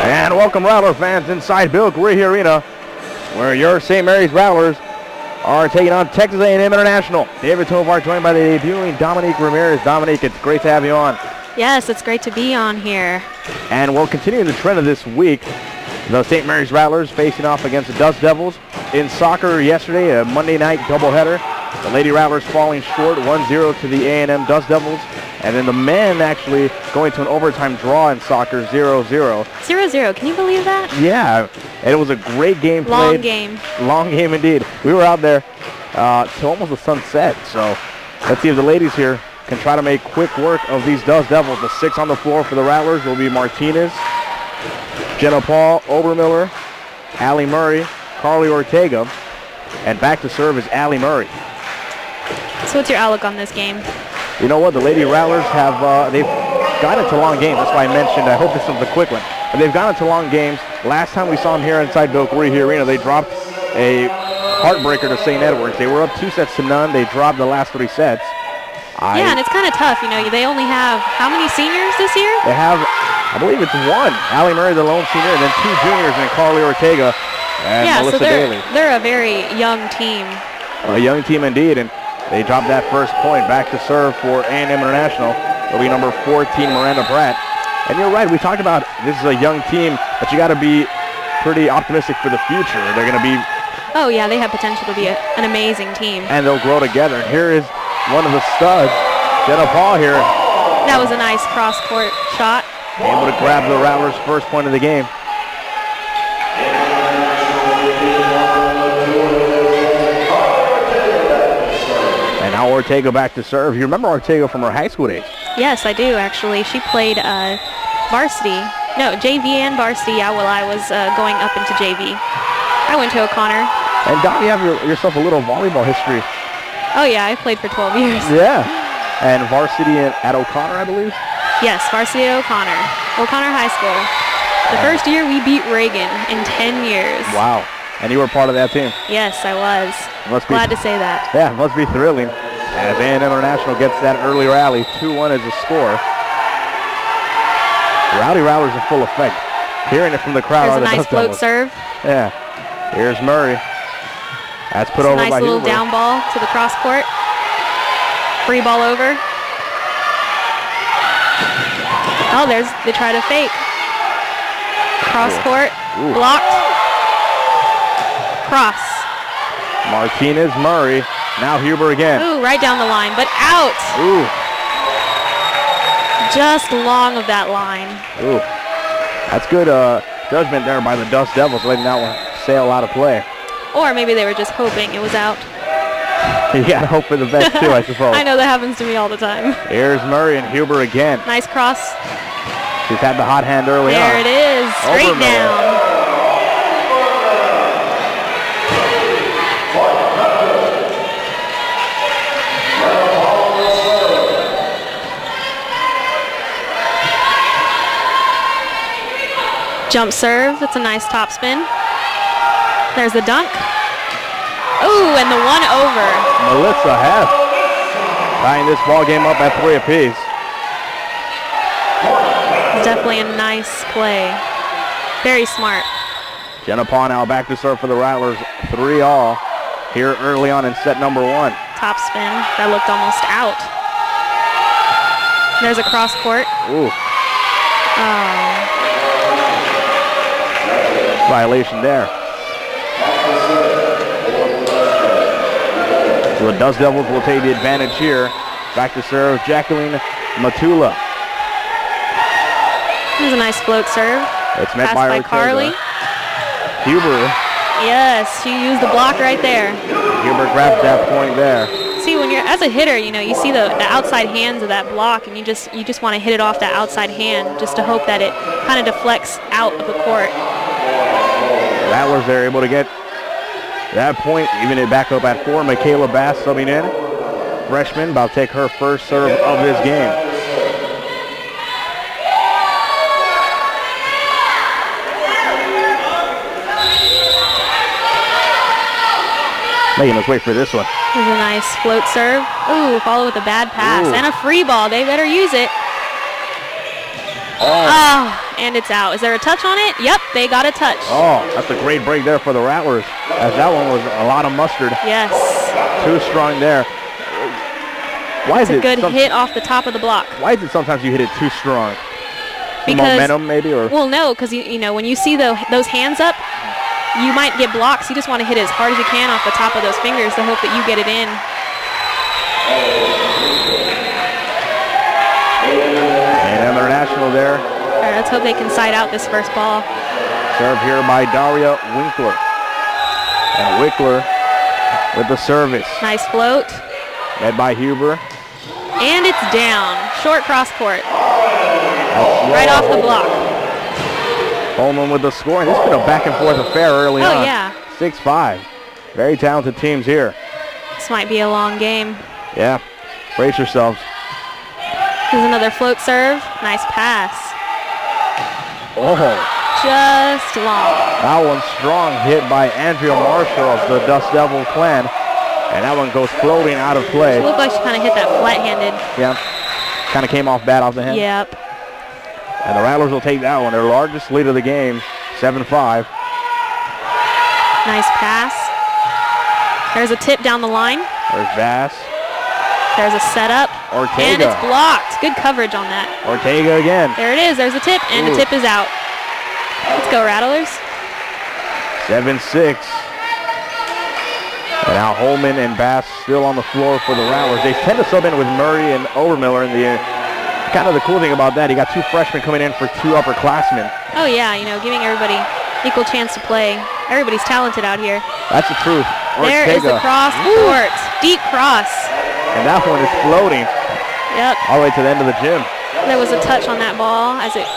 And welcome, Rattler fans, inside Bill Greehey Arena, where your St. Mary's Rattlers are taking on Texas A&M International. David Tovar joined by the debuting Dominique Ramirez. Dominique, it's great to have you on. Yes, it's great to be on here. And we'll continue the trend of this week. The St. Mary's Rattlers facing off against the Dust Devils. In soccer yesterday, a Monday night doubleheader. The Lady Rattlers falling short 1-0 to the A&M Dust Devils. And then the men actually going to an overtime draw in soccer, 0-0. 0-0, can you believe that? Yeah, and it was a great game played. Long game. Long game indeed. We were out there till almost the sunset. So let's see if the ladies here can try to make quick work of these Dust Devils. The 6 on the floor for the Rattlers will be Martinez, Jenna Paul, Obermiller, Allie Murray, Carly Ortega, and back to serve is Allie Murray. So what's your outlook on this game? You know what? The Lady Rattlers have, they've gotten into long games. That's why I mentioned, I hope this one's a quick one. But they've gone into long games. Last time we saw them here inside Bill Greehey Arena, they dropped a heartbreaker to St. Edwards. They were up 2-0. They dropped the last 3 sets. Yeah, and it's kind of tough. You know, they only have how many seniors this year? They have, I believe it's 1. Allie Murray, the lone senior, and then 2 juniors and Carly Ortega. and yeah, Melissa so Daly. they're a very young team. A young team indeed, and they dropped that first point. Back to serve for A&M International. It'll be number 14, Miranda Pratt. And you're right, we talked about this is a young team, but you got to be pretty optimistic for the future. They're going to be... Oh, yeah, they have potential to be an amazing team. And they'll grow together. And here is one of the studs, Jenna Paul here. That was a nice cross-court shot. Able to grab the Rattlers' first point of the game. And now Ortega back to serve. You remember Ortega from her high school days? Yes, I do, actually. She played varsity. No, JV and varsity, yeah, while I was going up into JV. I went to O'Connor. And Don, you have yourself a little volleyball history. Oh, yeah, I played for 12 years. Yeah. And varsity at O'Connor, I believe? Yes, varsity at O'Connor. O'Connor High School. The first year we beat Reagan in 10 years. Wow. And you were part of that team? Yes, I was. Glad to say that. Yeah, it must be thrilling. As A&M International gets that early rally, 2-1 is the score. Rowdy Rattlers in full effect. Hearing it from the crowd. There's a nice float serve. Yeah. Here's Murray. That's put over by Nice little Huber. down ball to the cross court. Free ball over. Oh, they try to fake. Cross court. Ooh. Blocked. Cross. Martinez, Murray. Now Huber again. Ooh, right down the line, but out. Ooh. Just long of that line. Ooh. That's good judgment there by the Dust Devils, letting that one sail out of play. Or maybe they were just hoping it was out. You gotta hope for the best too, I suppose. I know that happens to me all the time. Here's Murray and Huber again. Nice cross. She's had the hot hand early on. There it is. Straight down. Jump serve. That's a nice top spin. There's the dunk. Ooh, and the one over. Melissa Hess tying this ball game up at 3 apiece. Definitely a nice play. Very smart. Jenna Paul now back to serve for the Rattlers. 3-all here early on in set number 1. Top spin. That looked almost out. There's a cross court. Ooh. Violation there. So the Dust Devils will take the advantage here. Back to serve, Jacqueline Matula. Here's a nice float serve. It's met Pass by by Carly. Huber. Yes, she used the block right there. Huber grabs that point there. See, when you're as a hitter, you know, you see the outside hands of that block, and you just want to hit it off that outside hand, just to hope that it kind of deflects out of the court. Rattlers are able to get that point, even it back up at 4. Michaela Bass subbing in. Freshman, about to take her first serve of this game. Megan, let's wait for this one. There's a nice float serve. Ooh, follow with a bad pass. Ooh. And a free ball. They better use it. Oh, and it's out. Is there a touch on it? Yep, they got a touch. Oh, that's a great break there for the Rattlers, as that one was a lot of mustard. Yes. Too strong there. Why is It's a it good hit off the top of the block. Why is it sometimes you hit it too strong? Because, momentum maybe? Or well, no, because you know, when you see those hands up, you might get blocks. You just want to hit it as hard as you can off the top of those fingers to hope that you get it in. A&M International there. All right, let's hope they can side out this first ball. Serve here by Daria Winkler. And Winkler with the service. Nice float. Led by Huber. And it's down. Short cross court. Right off the block. Holman with the score. And it's been a back and forth affair early on. Oh, yeah. 6-5. Very talented teams here. This might be a long game. Yeah. Brace yourselves. Here's another float serve. Nice pass. Oh. Just long. That one strong hit by Andrea Marshall of the Dust Devil clan. And that one goes floating out of play. It looked like she kind of hit that flat-handed. Yeah. Kind of came off bad off the hand. Yep. And the Rattlers will take that one. Their largest lead of the game, 7-5. Nice pass. There's a tip down the line. There's Bass. There's a setup. Ortega. And it's blocked. Good coverage on that. Ortega again. There it is. There's a tip, and the tip is out. Let's go, Rattlers. 7-6. And now Holman and Bass still on the floor for the Rattlers. They tend to sub in with Murray and Overmiller in the kind of the cool thing about that, you got 2 freshmen coming in for 2 upperclassmen. Oh yeah, you know, giving everybody equal chance to play. Everybody's talented out here. That's the truth. There is the cross court. Deep cross. And that one is floating. Yep. All the way to the end of the gym. There was a touch on that ball as it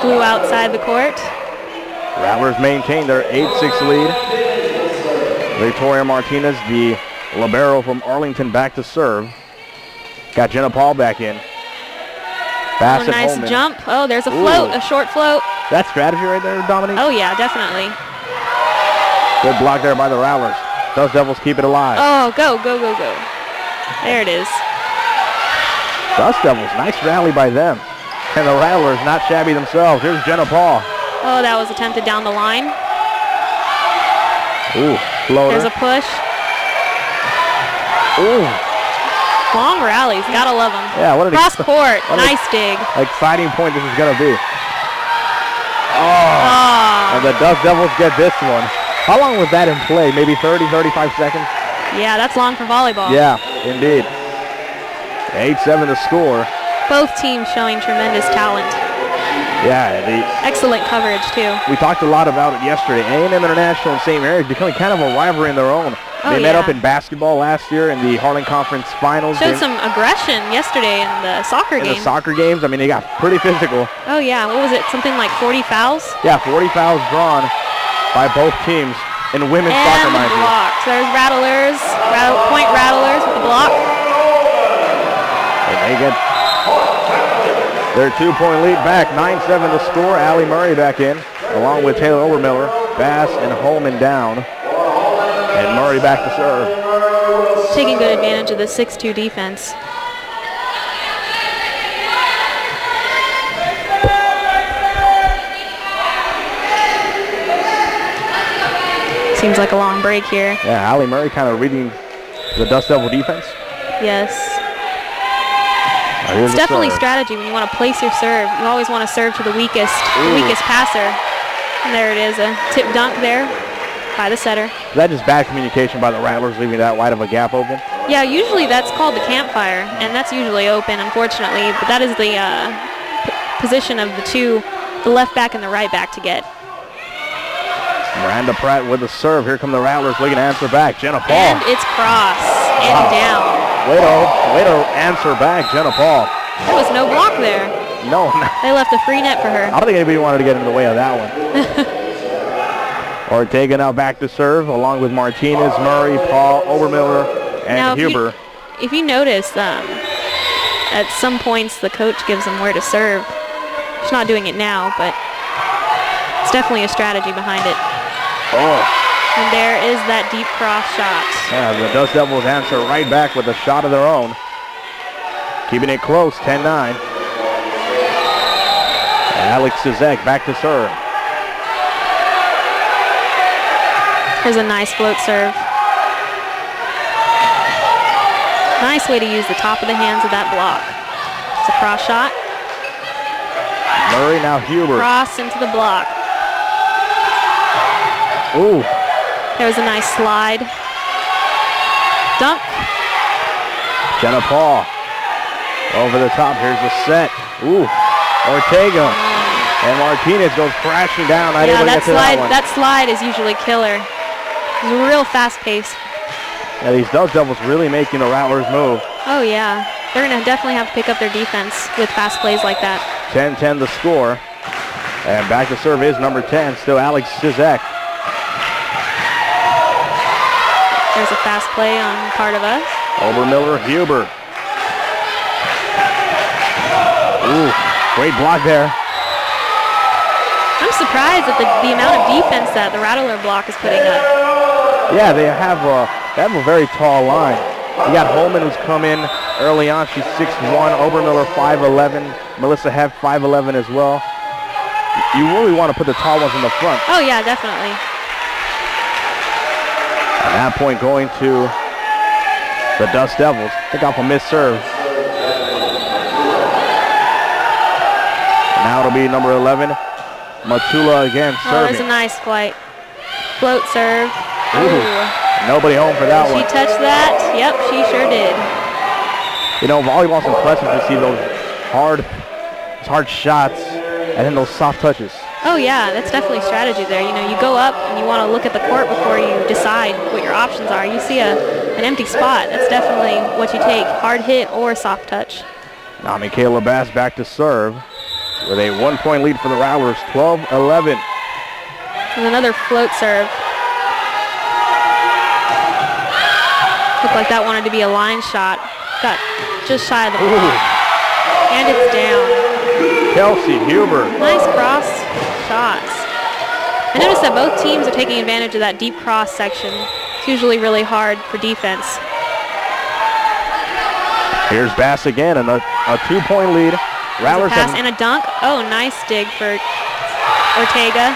flew outside the court. Rattlers maintain their 8-6 lead. Victoria Martinez, the libero from Arlington, back to serve. Got Jenna Paul back in. Oh, nice jump. Oh, there's a float, a short float. That's strategy right there, Dominique? Oh, yeah, definitely. Good block there by the Rattlers. Those Devils keep it alive. Oh, go, go, go, go. There it is. Dust Devils, nice rally by them. And the Rattlers not shabby themselves. Here's Jenna Paul. Oh, that was attempted down the line. Ooh, floater. There's a push. Ooh. Long rallies, gotta love them. Yeah, what an cross court, nice dig. Exciting point this is gonna be. Oh. And the Dust Devils get this one. How long was that in play? Maybe 30, 35 seconds? Yeah, that's long for volleyball. Yeah, indeed. 8-7 to score. Both teams showing tremendous talent. Yeah, excellent coverage too. We talked a lot about it yesterday. A&M International and St. Mary's becoming kind of a rivalry in their own. They met up in basketball last year in the Harlan Conference Finals. Showed some aggression yesterday in the soccer game. In the soccer games, I mean, they got pretty physical. Oh yeah, what was it? Something like 40 fouls? Yeah, 40 fouls drawn by both teams in women's soccer, mind you. So there's Rattlers, point Rattlers with the block. And they get their 2-point lead back, 9-7 to score. Allie Murray back in, along with Taylor Overmiller, Bass and Holman down, and Murray back to serve. Taking good advantage of the 6-2 defense. Seems like a long break here. Yeah, Allie Murray kind of reading the Dust Devil defense. Yes. It's definitely strategy when you want to place your serve. You always want to serve to the weakest passer. And there it is, a tip dunk there by the setter. Is that just bad communication by the Rattlers, leaving that wide of a gap open? Yeah, usually that's called the campfire, and that's usually open, unfortunately. But that is the position of the left back and the right back to get. Miranda Pratt with the serve. Here come the Rattlers looking to answer back. Jenna Paul. And it's cross and down. Way to answer back, Jenna Paul. There was no block there. No. They left a free net for her. I don't think anybody wanted to get in the way of that one. Ortega now back to serve, along with Martinez, Murray, Paul, Overmiller, and now, Huber. If you notice, at some points the coach gives them where to serve. She's not doing it now, but it's definitely a strategy behind it. Oh. And there is that deep cross shot. Yeah, the Dust Devils answer right back with a shot of their own. Keeping it close, 10-9. Alex Zizek back to serve. Here's a nice float serve. Nice way to use the top of the hands of that block. It's a cross shot. Murray, now Huber. Cross into the block. Ooh. There was a nice slide. Dunk. Jenna Paul. Over the top. Here's the set. Ooh. Ortega. And Martinez goes crashing down. Not able to get to that one. That slide is usually killer. It's a real fast pace. Yeah, these Dust Devils really making the Rattlers move. Oh, yeah. They're going to definitely have to pick up their defense with fast plays like that. 10-10 the score. And back to serve is number 10, still Alex Zizek. There's a fast play on part of us. Overmiller, Huber. Ooh, great block there. I'm surprised at the amount of defense that the Rattler block is putting up. Yeah, they have a very tall line. You got Holman, who's come in early on. She's 6'1", Obermiller 5'11", Melissa Heff 5'11" as well. You really want to put the tall ones in the front. Oh yeah, definitely. That point going to the Dust Devils. Pick off a missed serve. Now it'll be number 11, Matula again serving. Oh, that's a nice flight. Float serve. Ooh. Nobody home for that one. She touched that? Yep, she sure did. You know, volleyball's impressive to see those hard shots and then those soft touches. Oh yeah, that's definitely strategy there. You know, you go up and you want to look at the court before you decide what your options are. You see an empty spot, that's definitely what you take, hard hit or soft touch. Now Michaela Bass back to serve with a 1-point lead for the Rattlers, 12-11. And another float serve. Looked like that wanted to be a line shot. Got just shy of the block. And it's down. Kelsey Huber. Nice cross shots. I noticed that both teams are taking advantage of that deep cross section. It's usually really hard for defense. Here's Bass again, and a 2-point lead. Rattlers a pass and a dunk. Oh, nice dig for Ortega.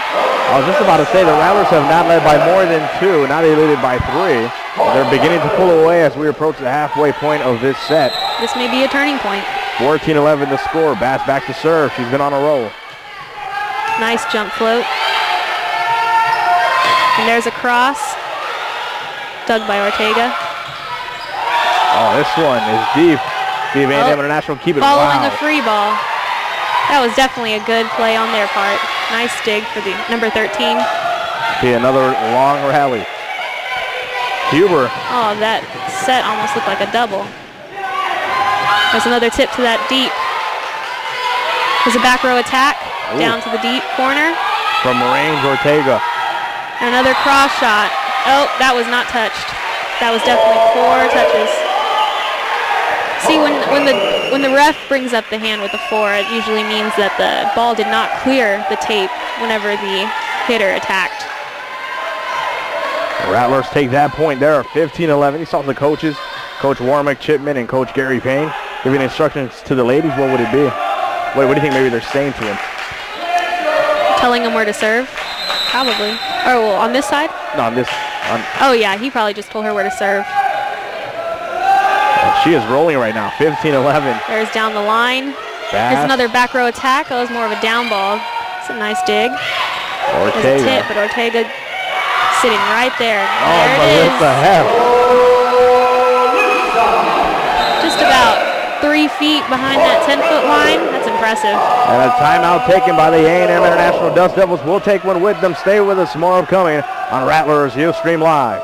I was just about to say the Rattlers have not led by more than 2. Now they lead it by 3. They're beginning to pull away as we approach the halfway point of this set. This may be a turning point. 14-11 the score. Bass back to serve. She's been on a roll. Nice jump float. And there's a cross. Dug by Ortega. Oh, this one is deep. Steve A&M International keep it. Following a free ball. That was definitely a good play on their part. Nice dig for the number 13. See another long rally. Huber. Oh, that set almost looked like a double. There's another tip to that deep. There's a back row attack. Ooh. Down to the deep corner. From range, Ortega. And another cross shot. Oh, that was not touched. That was definitely 4 touches. See, when the ref brings up the hand with the 4, it usually means that the ball did not clear the tape whenever the hitter attacked. The Rattlers take that point there, 15-11. You saw the coaches, Coach Warmick Chipman and Coach Gary Payne, giving instructions to the ladies. What would it be? What do you think maybe they're saying to them? Telling them where to serve, probably. Oh, well, on this side? No, on this. Oh, yeah, he probably just told her where to serve. She is rolling right now, 15-11. There's down the line. Bass. There's another back row attack. Oh, it was more of a down ball. It's a nice dig. Ortega. There's a tip, but Ortega sitting right there. Oh, there it is. Just about 3 feet behind that 10-foot line. That's impressive. And a timeout taken by the A&M International Dust Devils. We'll take one with them. Stay with us. More upcoming on Rattlers Ustream Live.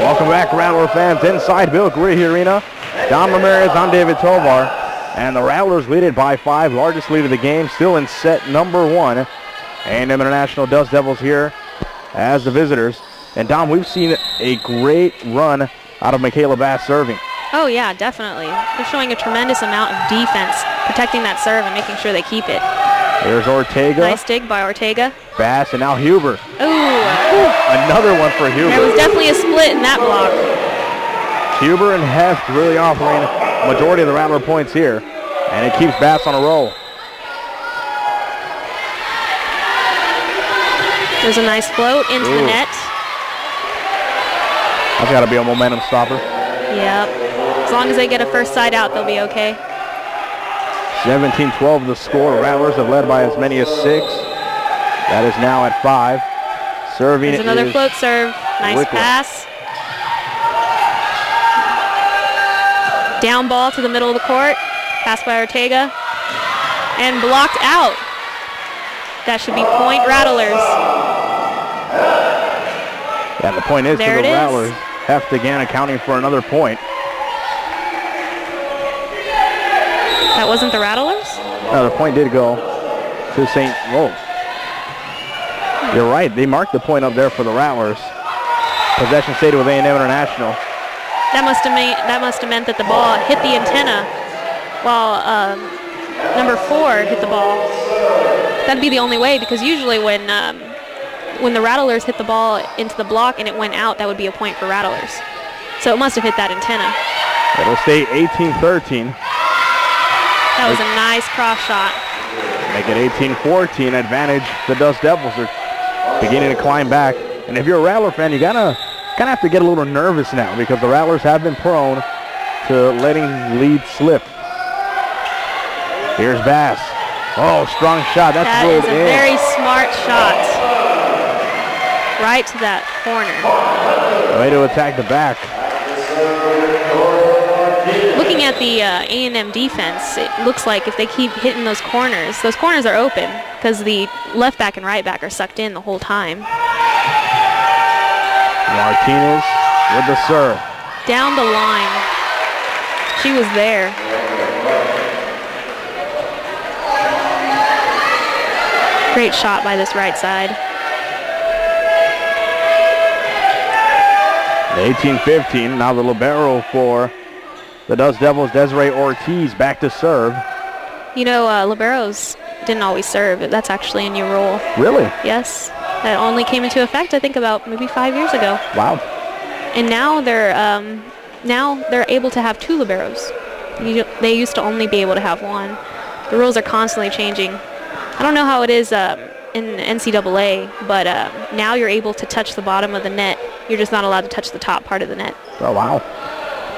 Welcome back, Rattler fans, inside Bill Greehey Arena. Don Ramirez, I'm David Tovar. And the Rattlers lead it by 5, largest lead of the game, still in set number 1. A&M International Dust Devils here as the visitors. And Dom, we've seen a great run out of Michaela Bass serving. Oh yeah, definitely. They're showing a tremendous amount of defense, protecting that serve and making sure they keep it. There's Ortega. Nice dig by Ortega. Bass, and now Huber. Ooh. Another one for Huber. There was definitely a split in that block. Huber and Heft really offering a majority of the Rattler points here. And it keeps Bass on a roll. There's a nice float into the net. That's got to be a momentum stopper. Yep. As long as they get a first side out, they'll be okay. 17-12 the score. Rattlers have led by as many as 6. That is now at 5. Serving. There's another float serve. Nice Wickler. pass. Down ball to the middle of the court. Pass by Ortega. And blocked out. That should be point Rattlers. Yeah, the point is There for the it is. Rattlers. Heft again accounting for another point. That wasn't the Rattlers? No, the point did go to St. Rose. You're right. They marked the point up there for the Rattlers. Possession stayed with A&M International. That must have meant that the ball hit the antenna while number 4 hit the ball. That'd be the only way, because usually when the Rattlers hit the ball into the block and it went out, that would be a point for Rattlers. So it must have hit that antenna. It'll stay 18-13. That was a nice cross shot. Make it 18-14. Advantage. The Dust Devils are beginning to climb back. And if you're a Rattler fan, you kind of have to get a little nervous now, because the Rattlers have been prone to letting lead slip. Here's Bass. Oh, strong shot. That's That rolled is a in. very smart shot. Right to that corner. Way to attack the back. Looking at the A&M defense, it looks like if they keep hitting those corners are open, because the left back and right back are sucked in the whole time. Martinez with the serve. Down the line. She was there. Great shot by this right side. 18-15. Now the libero for the Dust Devils, Desiree Ortiz, back to serve. You know, liberos didn't always serve. That's actually a new rule. Really? Yes. That only came into effect, I think, about maybe 5 years ago. Wow. And now they're able to have 2 liberos. They used to only be able to have 1. The rules are constantly changing. I don't know how it is in NCAA, but now you're able to touch the bottom of the net. You're just not allowed to touch the top part of the net. Oh, wow.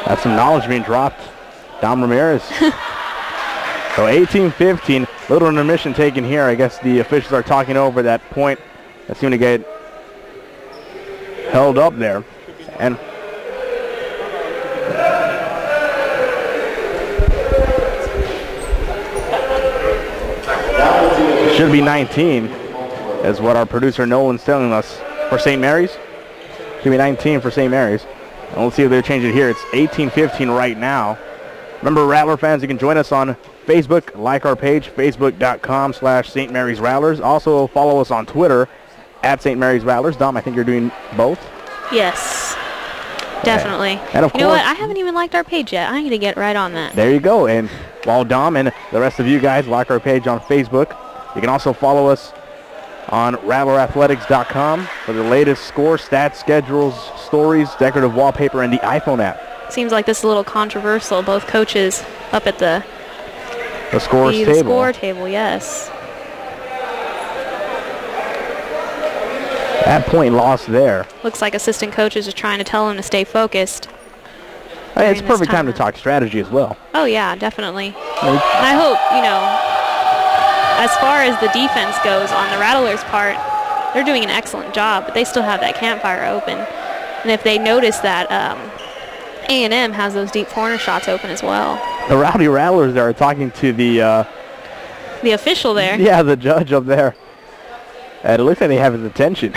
That's some knowledge being dropped. Dom Ramirez. So 18-15. Little intermission taken here. I guess the officials are talking over that point that seemed to get held up there. And it should be 19, is what our producer Nolan's telling us, for St. Mary's. Should be 19 for St. Mary's. And we'll see if they change it here. It's 18-15 right now. Remember, Rattler fans, you can join us on Facebook. Like our page, facebook.com/St. Mary's Rattlers. Also follow us on Twitter at St. Mary's Rattlers. Dom, I think you're doing both. Yes, definitely. And of you know course, what? I haven't even liked our page yet. I need to get right on that. There you go. And while Dom and the rest of you guys like our page on Facebook, you can also follow us on rattlerathletics.com for the latest score, stats, schedules, stories, decorative wallpaper, and the iPhone app. Seems like this is a little controversial. Both coaches up at the score table, yes. That point lost there. Looks like assistant coaches are trying to tell them to stay focused. Hey, it's perfect time to talk strategy as well. Oh, yeah, definitely. And I hope, as far as the defense goes on the Rattlers' part, they're doing an excellent job, but they still have that campfire open. And if they notice that A&M has those deep corner shots open as well. The Rowdy Rattlers are talking to the official there. Yeah, the judge up there. And it looks like they have his attention.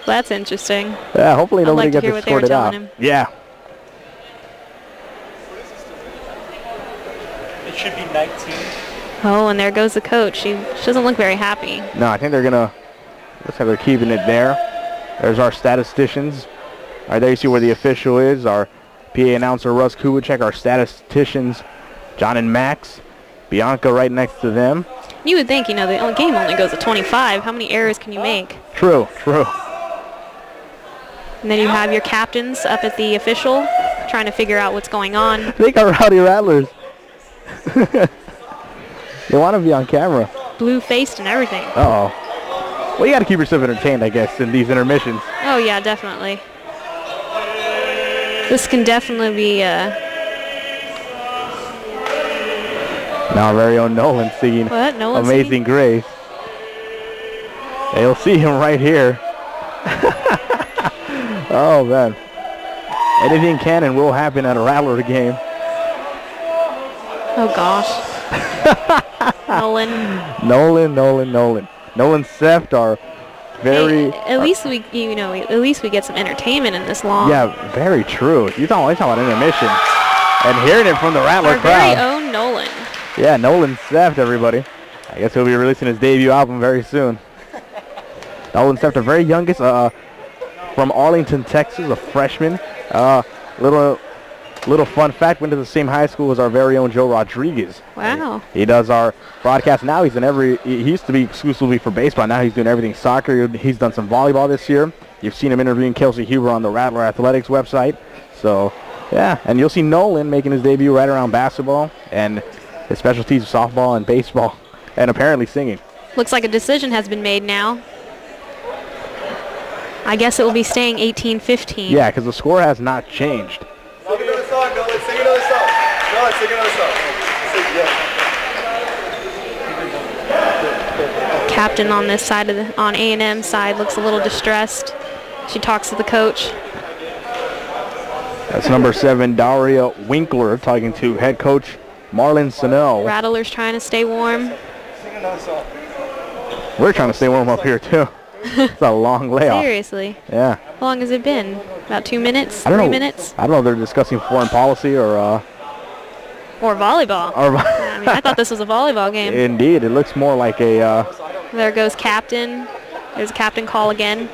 That's interesting. Yeah, hopefully nobody gets it sorted out. Yeah. It should be 19. Oh, and there goes the coach. She doesn't look very happy. No, I think they're going to, looks like they're keeping it there. There's our statisticians. All right, there you see where the official is. Our PA announcer, Russ Kubicek. Our statisticians, John and Max. Bianca right next to them. You would think, the game only goes to 25. How many errors can you make? True. And then you have your captains up at the official trying to figure out what's going on. They got Rowdy Rattlers. They want to be on camera. Blue-faced and everything. Uh-oh. Well, you got to keep yourself entertained, I guess, in these intermissions. Oh, yeah, definitely. This can definitely be now our very own Nolan singing Amazing Grace. You'll see him right here. Oh, man. Anything can and will happen at a Rattler game. Oh, gosh. Nolan. Nolan Seft are very. Hey, at least we get some entertainment in this long. Yeah, very true. You talking about intermission, and hearing it from the Rattler crowd. Our very own Nolan. Yeah, Nolan Seft, everybody. I guess he'll be releasing his debut album very soon. Nolan Seft, the very youngest, from Arlington, Texas, a freshman. Little fun fact, went to the same high school as our very own Joe Rodriguez. Wow. He does our broadcast now. He used to be exclusively for baseball. Now he's doing everything soccer. He's done some volleyball this year. You've seen him interviewing Kelsey Huber on the Rattler Athletics website. So, yeah, and you'll see Nolan making his debut right around basketball, and his specialties are softball and baseball, and apparently singing. Looks like a decision has been made now. I guess it will be staying 18-15. Yeah, because the score has not changed. Sing another song, Nolan. Sing another song. Nolan, sing another song. Captain on this side on A&M side looks a little distressed. She talks to the coach. That's number 7, Daria Winkler, talking to head coach Marlon Sonnell. Rattlers trying to stay warm. Sing another song. We're trying to stay warm up here too. It's a long layoff. Seriously. Yeah. How long has it been? About 2 minutes? I don't 3 know. minutes? I don't know if they're discussing foreign policy or volleyball. I mean, I thought this was a volleyball game. Indeed, it looks more like a. There goes captain. There's a captain call again.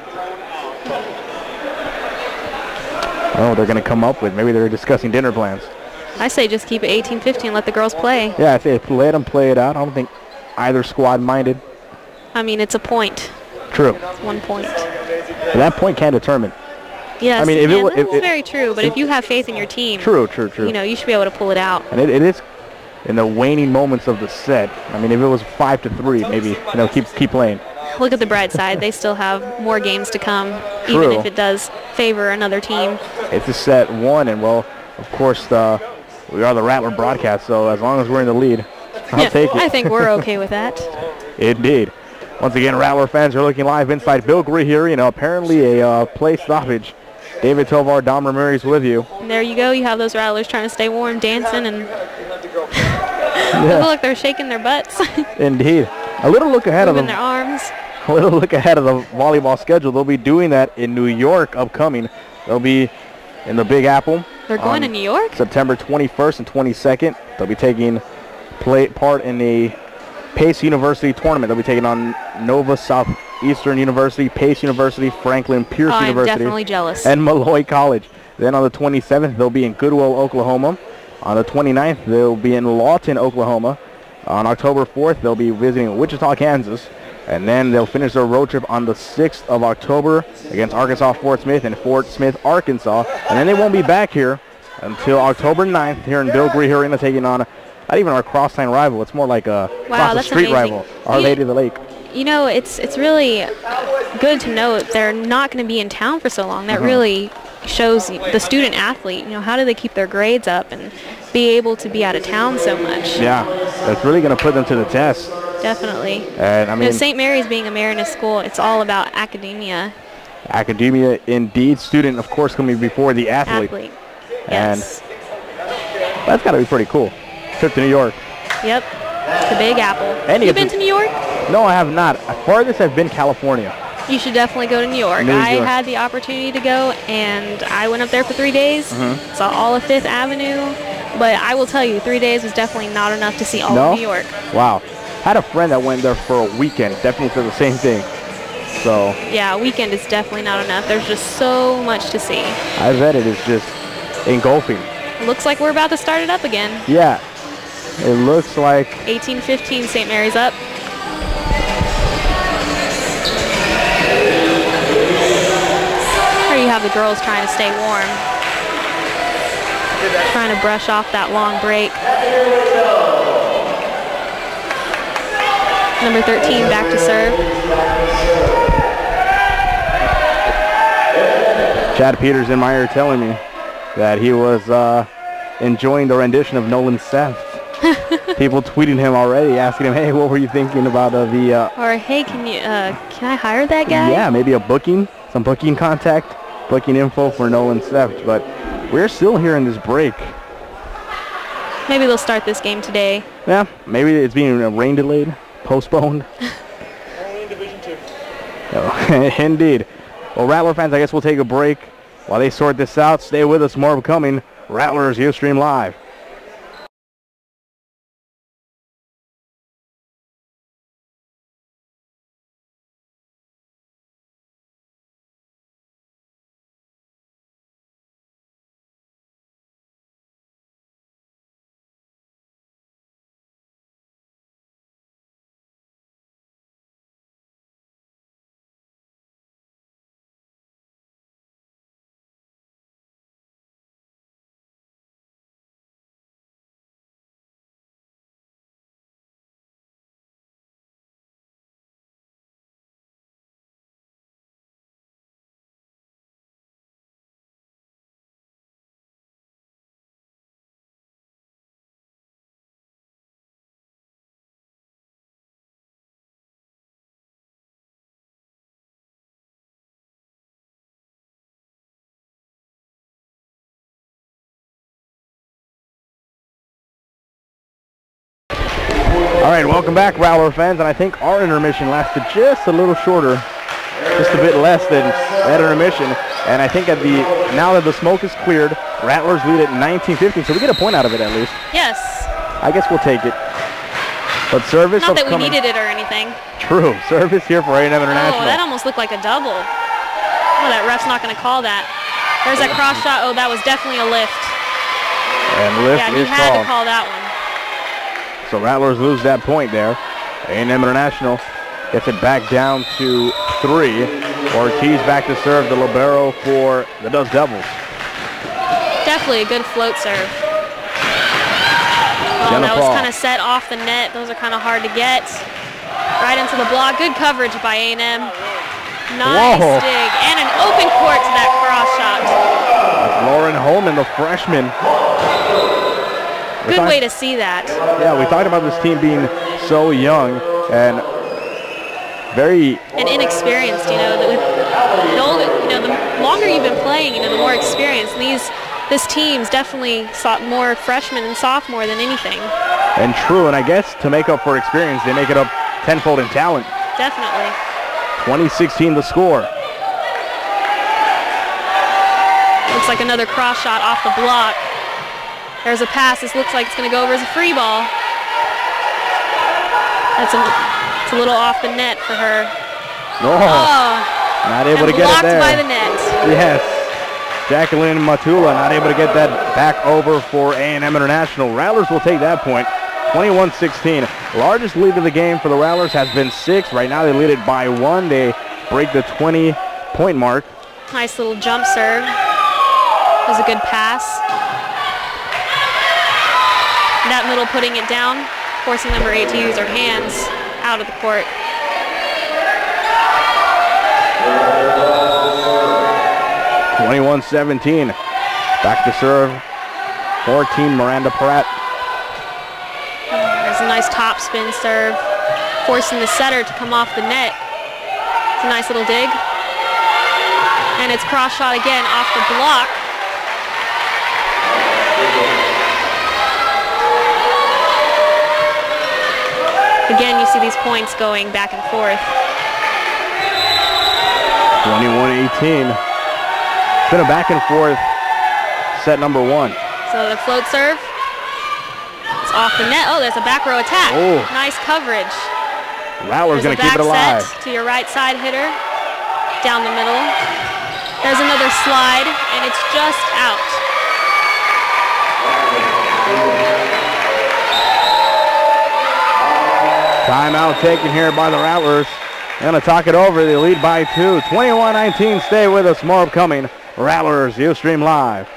I don't know what they're going to come up with. Maybe they're discussing dinner plans. I say just keep it 18-15 and let the girls play. Yeah, I say let them play it out. I don't think either squad minded. I mean, it's a point. True. It's 1 point. But that point can determine. Yes, I mean, that's very true. But if you have faith in your team, true. You know, you should be able to pull it out. And it is in the waning moments of the set. I mean, if it was 5-3, maybe keep playing. Look at the bright side. They still have more games to come, True. even if it does favor another team. It's a set 1, and well, of course, we are the Rattler broadcast. So as long as we're in the lead, I'll take it. I think we're okay with that. Indeed. Once again, Rattler fans are looking live inside Bill Gree here. Apparently a play stoppage. David Tovar, Dom Ramirez with you. And there you go. You have those Rattlers trying to stay warm, dancing, and yeah. Look, they're shaking their butts. Indeed. A little look ahead Moving of them. their arms. A little look ahead of the volleyball schedule. They'll be doing that in New York upcoming. They'll be in the Big Apple. They're going to New York? September 21st and 22nd. They'll be taking part in the Pace University tournament. They'll be taking on Nova Southeastern University, Pace University, Franklin Pierce University. I'm definitely jealous. And Malloy College. Then on the 27th, they'll be in Goodwill, Oklahoma. On the 29th, they'll be in Lawton, Oklahoma. On October 4th, they'll be visiting Wichita, Kansas. And then they'll finish their road trip on the 6th of October against Arkansas Fort Smith and Fort Smith, Arkansas. And then they won't be back here until October 9th here in Bill Gree Arena, taking on not even our crosstown rival. It's more like a cross-the-street rival, Our Lady of the Lake. You know, it's really good to know they're not going to be in town for so long. That really shows the student athlete, how do they keep their grades up and be able to be out of town so much. Yeah, that's really going to put them to the test. Definitely. And I mean, St. Mary's being a Marinus school, it's all about academia. Academia, indeed. Student, of course, coming before the athlete. Yes. And that's got to be pretty cool. Trip to New York. Yep. The Big Apple. And you been to New York? No, I have not. Farthest I've been California. You should definitely go to New York. I had the opportunity to go, and I went up there for 3 days. Saw all of 5th Avenue. But I will tell you, 3 days was definitely not enough to see all of New York. Wow. Had a friend that went there for a weekend. Definitely said the same thing. So. Yeah, a weekend is definitely not enough. There's just so much to see. I bet it is just engulfing. It looks like we're about to start it up again. Yeah. It looks like 18-15, St. Mary's up. Here you have the girls trying to stay warm. Trying to brush off that long break. Number 13 back to serve. Chad Peters in my ear telling me that he was enjoying the rendition of Nolan Seft. People tweeting him already, asking him, "Hey, what were you thinking about the?" Or hey, can I hire that guy? Yeah, maybe some booking contact, booking info for Nolan Seft. But we're still here in this break. Maybe they'll start this game today. Yeah, maybe it's being rain delayed, postponed. Only in Division 2. Oh, indeed. Well, Rattler fans, I guess we'll take a break while they sort this out. Stay with us. More coming. Rattlers Ustream Live. All right, welcome back, Rattler fans, and I think our intermission lasted just a little shorter, just a bit less than that intermission. And I think now that the smoke is cleared, Rattlers lead at 19-15, so we get a point out of it at least. Yes. I guess we'll take it. But service Not that we upcoming. needed it or anything. True, service here for A&M International. Oh, that almost looked like a double. Oh, that ref's not going to call that. There's that cross shot. Oh, that was definitely a lift. And lift Yeah, he is had called. to call that one. So Rattlers lose that point there. A&M International gets it back down to 3. Ortiz back to serve the libero for the Dust Devils. Definitely a good float serve. Oh, that was kind of set off the net. Those are kind of hard to get. Right into the block. Good coverage by A&M. Nice dig. And an open court to that cross shot. That's Lauren Holman, the freshman. Good way to see that. Yeah, we talked about this team being so young and very inexperienced. The longer you've been playing, the more experience. This team's definitely more freshman and sophomore than anything. And true, and I guess to make up for experience, they make it up tenfold in talent. Definitely. 2016 the score. Looks like another cross shot off the block. There's a pass. This looks like it's going to go over as a free ball. It's a little off the net for her. Not able to get it there. Blocked by the net. Yes. Jacqueline Matula not able to get that back over for A&M International. Rattlers will take that point. 21-16. Largest lead of the game for the Rattlers has been 6. Right now they lead it by 1. They break the 20-point mark. Nice little jump serve. That was a good pass. That middle putting it down, forcing number 8 to use her hands out of the court. (21-17). Back to serve. 14, Miranda Pratt. There's a nice top spin serve, forcing the setter to come off the net. It's a nice little dig. And it's cross shot again off the block. Again, you see these points going back and forth. 21-18. It's been a back and forth set number 1. So the float serve. It's off the net. Oh, there's a back row attack. Oh. Nice coverage. Rattlers going to keep it alive. Set to your right side hitter. Down the middle. There's another slide, and it's just out. Timeout taken here by the Rattlers. Going to talk it over. They lead by 2. 21-19. Stay with us. More upcoming. Rattlers, Ustream Live.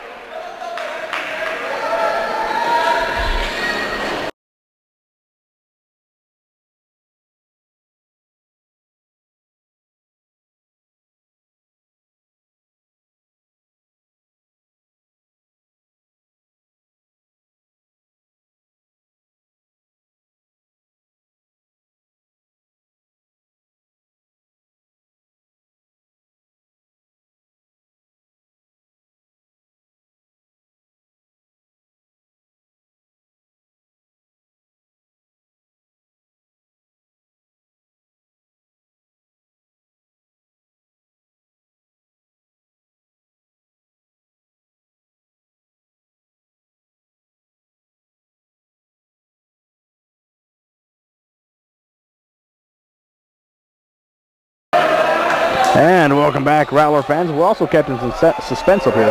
And welcome back, Rattler fans. We're also kept in some suspense up here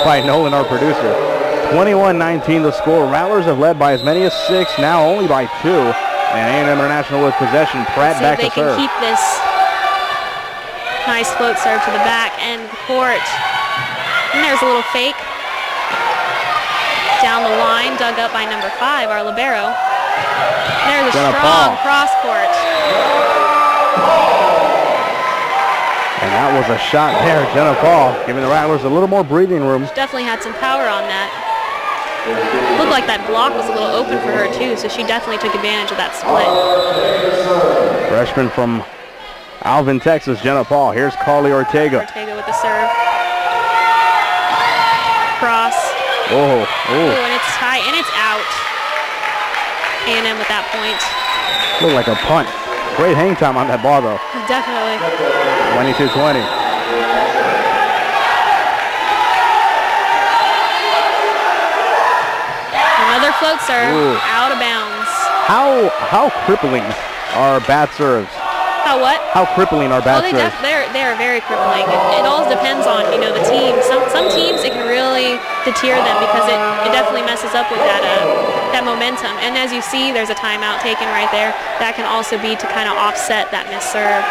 by Nolan, our producer. 21-19 the score. Rattlers have led by as many as 6, now only by 2. And A&M International with possession. Pratt back to serve. They can keep this. Nice float serve to the back end of the court. And there's a little fake. Down the line, dug up by number 5, our libero. There's a strong cross court. And that was a shot there, Jenna Paul, giving the Rattlers a little more breathing room. She definitely had some power on that. Looked like that block was a little open for her too, so she definitely took advantage of that split. Freshman from Alvin, Texas, Jenna Paul. Here's Carly Ortega. Ortega with the serve. Cross. Oh, Ooh, and it's tight, and it's out. A&M with that point. Looked like a punt. Great hang time on that ball, though. Definitely. 22-20. Another float serve. Ooh. Out of bounds. How crippling are bad serves? How what? How crippling are bad serves? They are very crippling. It all depends on, you know, the team. Some teams, it can really deter them because it definitely messes up with that momentum. And as you see, there's a timeout taken right there. That can also be to kind of offset that missed serve.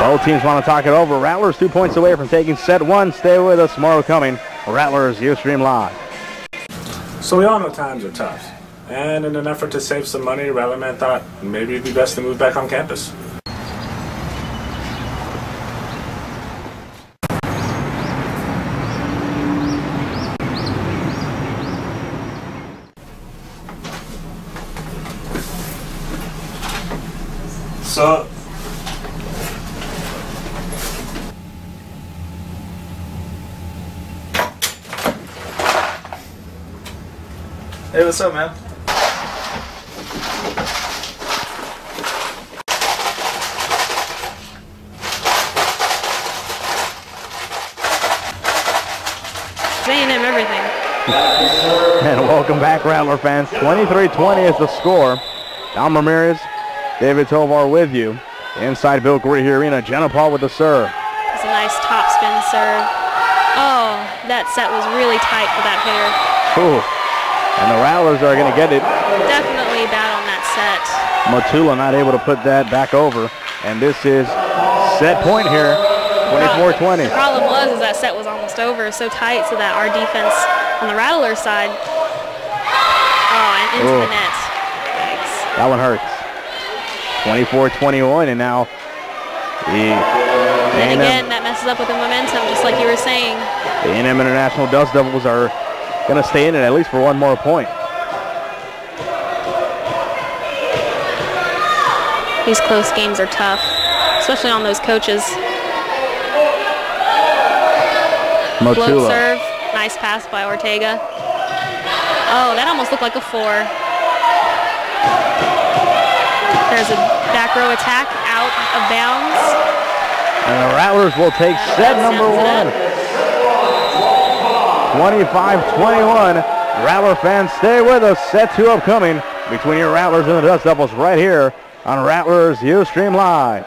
Both teams want to talk it over. Rattlers 2 points away from taking set 1. Stay with us. More coming. Rattlers Ustream Live. So we all know times are tough. And in an effort to save some money, Rattlerman thought maybe it'd be best to move back on campus. So, hey, what's up, man? A&M everything. And welcome back, Rattler fans. 23-20 is the score. Don Ramirez, David Tovar with you. Inside Bill Gordy Arena, Jenna Paul with the serve. It's a nice top spin serve. Oh, that set was really tight for that hitter. Ooh. And the Rattlers are going to get it. Definitely bad on that set. Matula not able to put that back over. And this is set point here, 24-20. The problem was that set was almost over, so tight so that our defense on the Rattler side, and into the net. Thanks. That one hurts. 24-21, and now and again, that messes up with the momentum, just like you were saying. The A&M International Dust Devils are going to stay in it at least for one more point. These close games are tough, especially on those coaches. Matula. Float serve, nice pass by Ortega. Oh, that almost looked like a 4. There's a back row attack out of bounds. And the Rattlers will take set number 1. 25-21. Rattler fans, stay with us. Set 2 upcoming between your Rattlers and the Dust Devils right here on Rattlers Ustream Live.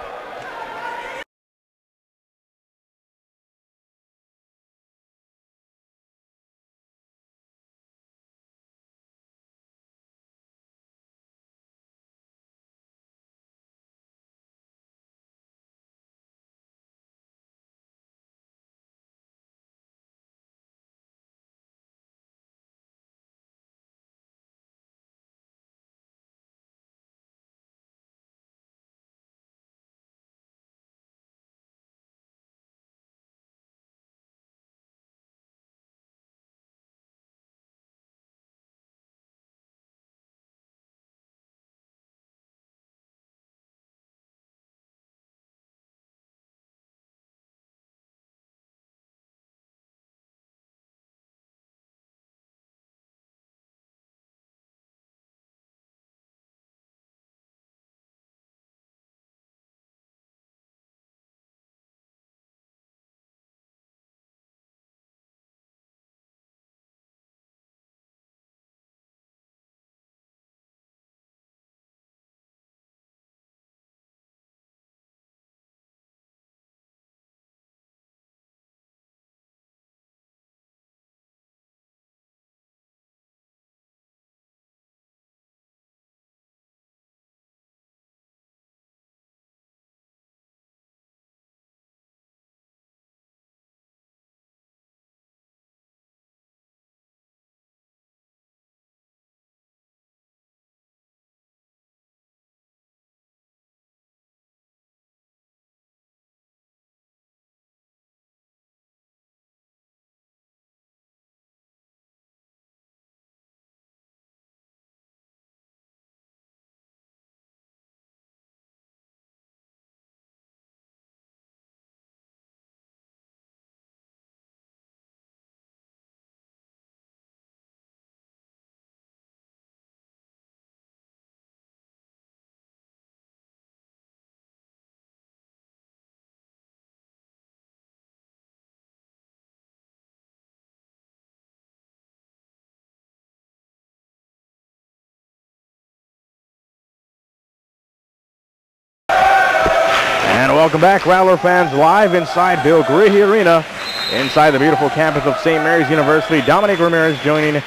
Welcome back, Rattler fans, live inside Bill Griggy Arena, inside the beautiful campus of St. Mary's University. Dominic Ramirez joining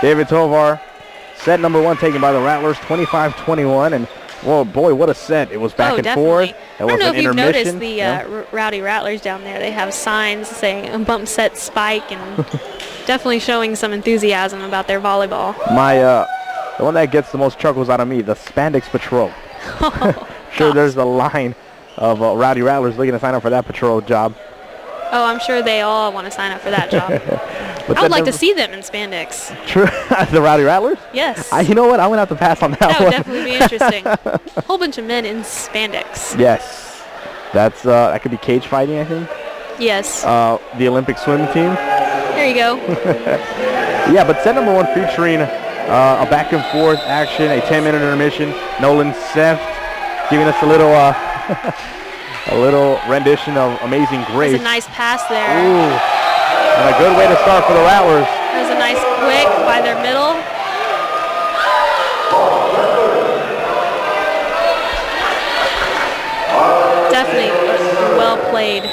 David Tovar. Set number 1 taken by the Rattlers, 25-21, and well, boy, what a set. It was back and forth. I don't know if you've noticed the Rowdy Rattlers down there. They have signs saying bump set spike and definitely showing some enthusiasm about their volleyball. The one that gets the most chuckles out of me, the Spandex Patrol. Sure, there's a line of Rowdy Rattlers looking to sign up for that patrol job. Oh, I'm sure they all want to sign up for that job. I would like to see them in spandex. True. The Rowdy Rattlers? Yes. You know what? I'm going to have to pass on that one. That would definitely be interesting. A whole bunch of men in spandex. Yes. That could be cage fighting, I think. Yes. The Olympic swim team. There you go. Yeah, but set number 1 featuring a back and forth action, a 10-minute intermission. Nolan Seft giving us a little a little rendition of Amazing Grace. There's a nice pass there. Ooh, and a good way to start for the Rattlers. There's a nice quick by their middle. Definitely well played.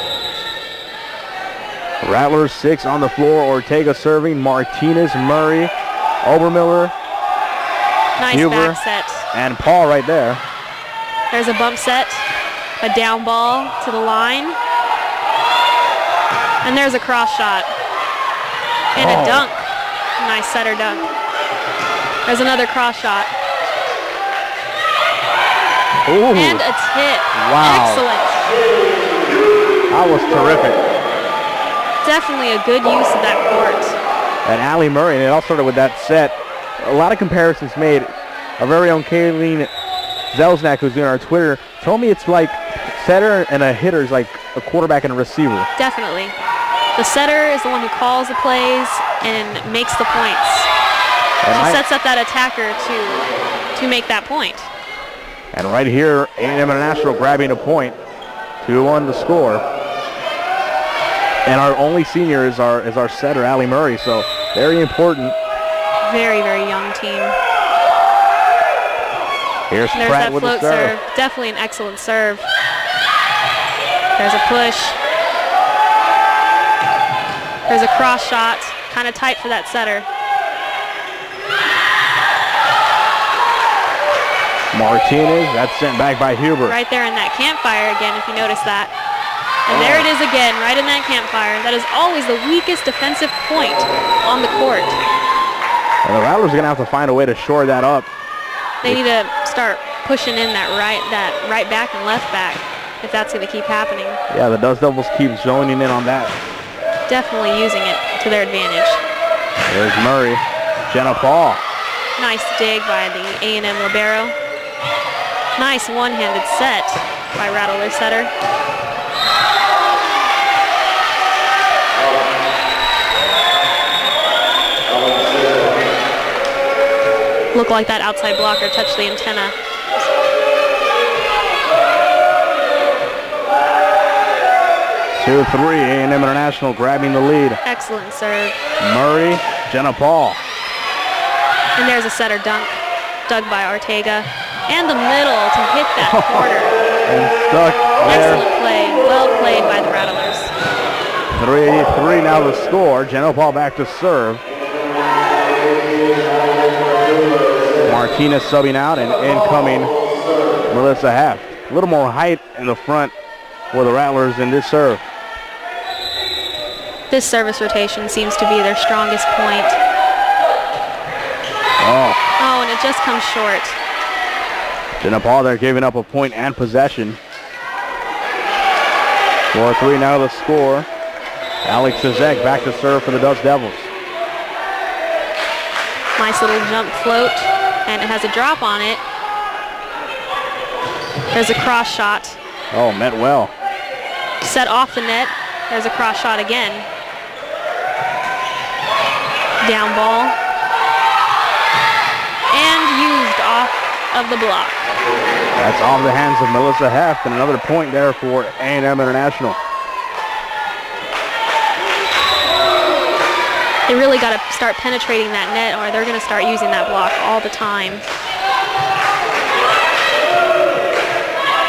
Rattlers 6 on the floor. Ortega serving. Martinez, Murray, Obermiller, nice Huber, back set. And Paul right there. There's a bump set, a down ball to the line, and there's a cross shot and a dunk. Nice setter dunk. There's another cross shot. Ooh. And a tip. Wow. Excellent. That was terrific. Definitely a good use of that court. And Allie Murray, and it all started with that set. A lot of comparisons made. Our very own Kayleen Zelznak, who's doing our Twitter, told me it's like setter and a hitter is like a quarterback and a receiver. Definitely. The setter is the one who calls the plays and makes the points. She sets up that attacker to make that point. And right here, A&M International grabbing a point. 2-1 to score. And our only senior is our setter, Allie Murray, so very important. Very, very young team. Here's There's Pratt that with float the serve. serve. Definitely an excellent serve. There's a push. There's a cross shot. Kind of tight for that setter. Martinez, that's sent back by Huber. Right there in that campfire again, if you notice that. And there it is again, right in that campfire. That is always the weakest defensive point on the court. And the Rattlers are going to have to find a way to shore that up. They need to start pushing in that right back and left back if that's going to keep happening. Yeah, the Dust Devils keep zoning in on that. Definitely using it to their advantage. There's Murray. Jenna Paul. Nice dig by the A&M libero. Nice one-handed set by Rattler setter. Looked like that outside blocker touched the antenna. Two, 3, A&M International grabbing the lead. Excellent serve. Murray, Jenna Paul. And there's a setter dunk, dug by Ortega. And the middle to hit that corner. And stuck there. Excellent play. Well played by the Rattlers. 3 now the score. Jenna Paul back to serve. Martinez subbing out and incoming Melissa Haft. A little more height in the front for the Rattlers in this serve. This service rotation seems to be their strongest point. Oh, and it just comes short. Jenna Paul there giving up a point and possession. 4-3 now the score. Alex Zizek back to serve for the Dust Devils. Nice little jump float, and it has a drop on it. There's a cross shot. Oh, met well. Set off the net. There's a cross shot again. Down ball. And used off of the block. That's off the hands of Melissa Heft, and another point there for A&M International. They really got to start penetrating that net, or they're going to start using that block all the time.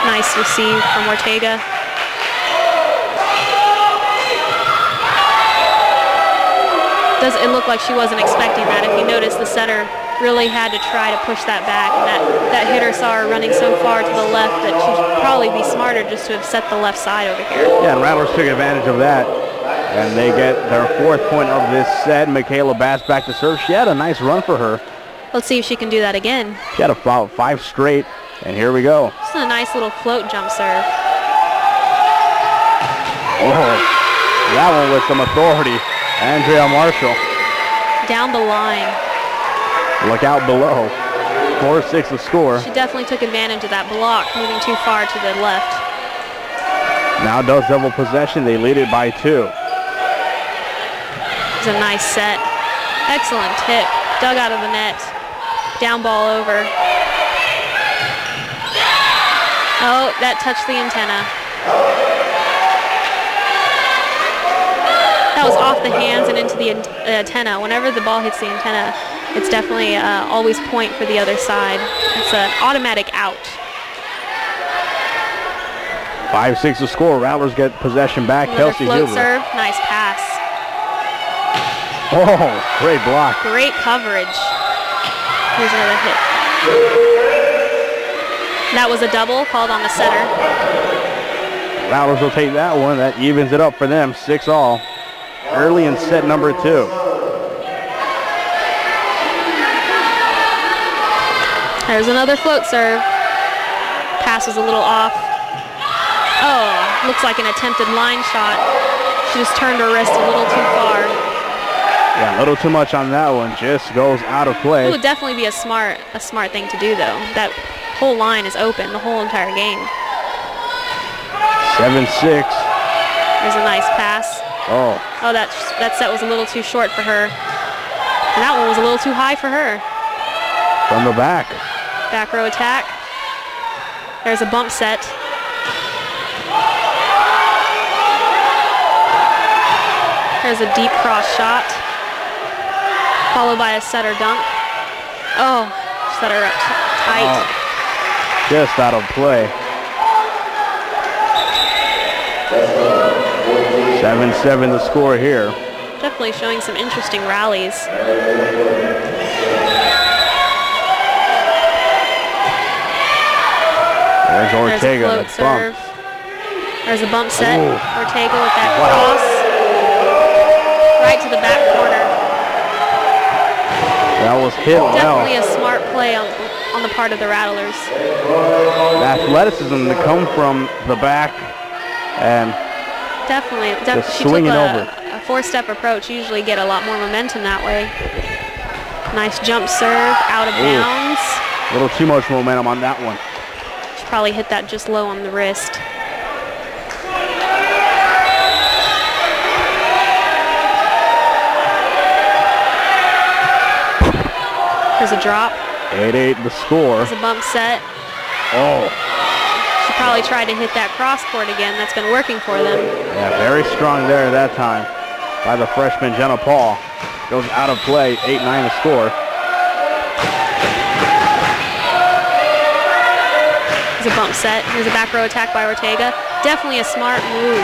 Nice receive from Ortega. It looked like she wasn't expecting that. If you notice, the setter really had to try to push that back, and that hitter saw her running so far to the left that she'd probably be smarter just to have set the left side over here. Yeah, and Rattlers took advantage of that, and they get their 4th point of this set. Michaela Bass back to serve. She had a nice run for her. Let's see if she can do that again. She had about 5 straight, and here we go. This is a nice little float jump serve. Oh, that one with some authority. Andrea Marshall. Down the line. Look out below. 4-6 the score. She definitely took advantage of that block, moving too far to the left. Now does double possession. They lead it by 2. It's a nice set. Excellent tip. Dug out of the net. Down ball over. Oh, that touched the antenna. That was off the hands and into the antenna. Whenever the ball hits the antenna, it's definitely always point for the other side. It's an automatic out. 5-6 the score. Rattlers get possession back. Another Kelsey float Huber. serve. Nice pass. Oh, great block. Great coverage. Here's another hit. That was a double called on the setter. Rattlers will take that one. That evens it up for them. 6-all. Early in set number 2. There's another float serve. Pass was a little off. Oh, looks like an attempted line shot. She just turned her wrist a little too far. Yeah, a little too much on that one. Just goes out of play. It would definitely be a smart thing to do, though. That whole line is open the whole entire game. 7-6. There's a nice pass. Oh, that set was a little too short for her. And that one was a little too high for her. from the back. Back row attack. There's a bump set. There's a deep cross shot, followed by a setter dunk. Oh, setter up tight. Oh, just out of play. 7-7 the score here. Definitely showing some interesting rallies. There's Ortega. There's a float serve. There's a bump set. Ooh. Ortega with that cross. Right to the back corner. That was hit well. Definitely a smart play on the part of the Rattlers. The athleticism to come from the back and Definitely. She swinging took over. a four-step approach. You usually get a lot more momentum that way. Nice jump serve, out of bounds. A little too much momentum on that one. She probably hit that just low on the wrist. There's a drop. 8-8 the score. There's a bump set. Oh. She probably tried to hit that cross court again. That's been working for them. Yeah, very strong there that time by the freshman Jenna Paul. Goes out of play, 8-9 the score. There's a bump set. There's a back row attack by Ortega. Definitely a smart move.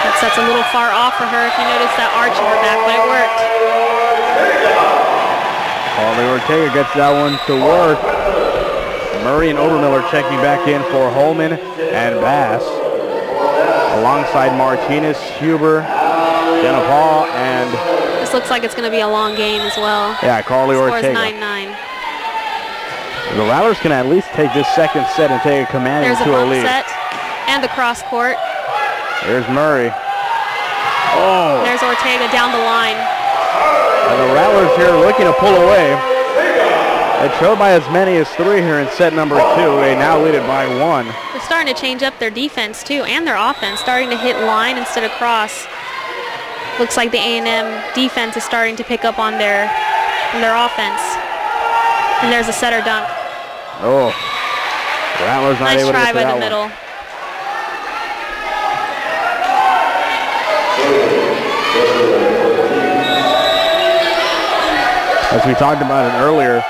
That set's a little far off for her if you notice that arch in her back, but it worked. Paulie Ortega gets that one to work. Murray and Obermiller checking back in for Holman and Bass. Alongside Martinez, Huber, Jenna Paul, and... This looks like it's going to be a long game as well. Yeah, Carly Ortega. Score's 9-9. The Rattlers can at least take this second set and take a command There's into a a bump lead. set and the cross court. There's Murray. Oh! There's Ortega down the line. And the Rattlers here looking to pull away. They trailed by as many as 3 here in set number 2. They now lead it by 1. They're starting to change up their defense too, and their offense, starting to hit line instead of cross. Looks like the A&M defense is starting to pick up on their offense. And there's a setter dunk. Oh, Rattlers not Nice able to try get to by that the one. middle. As we talked about it earlier,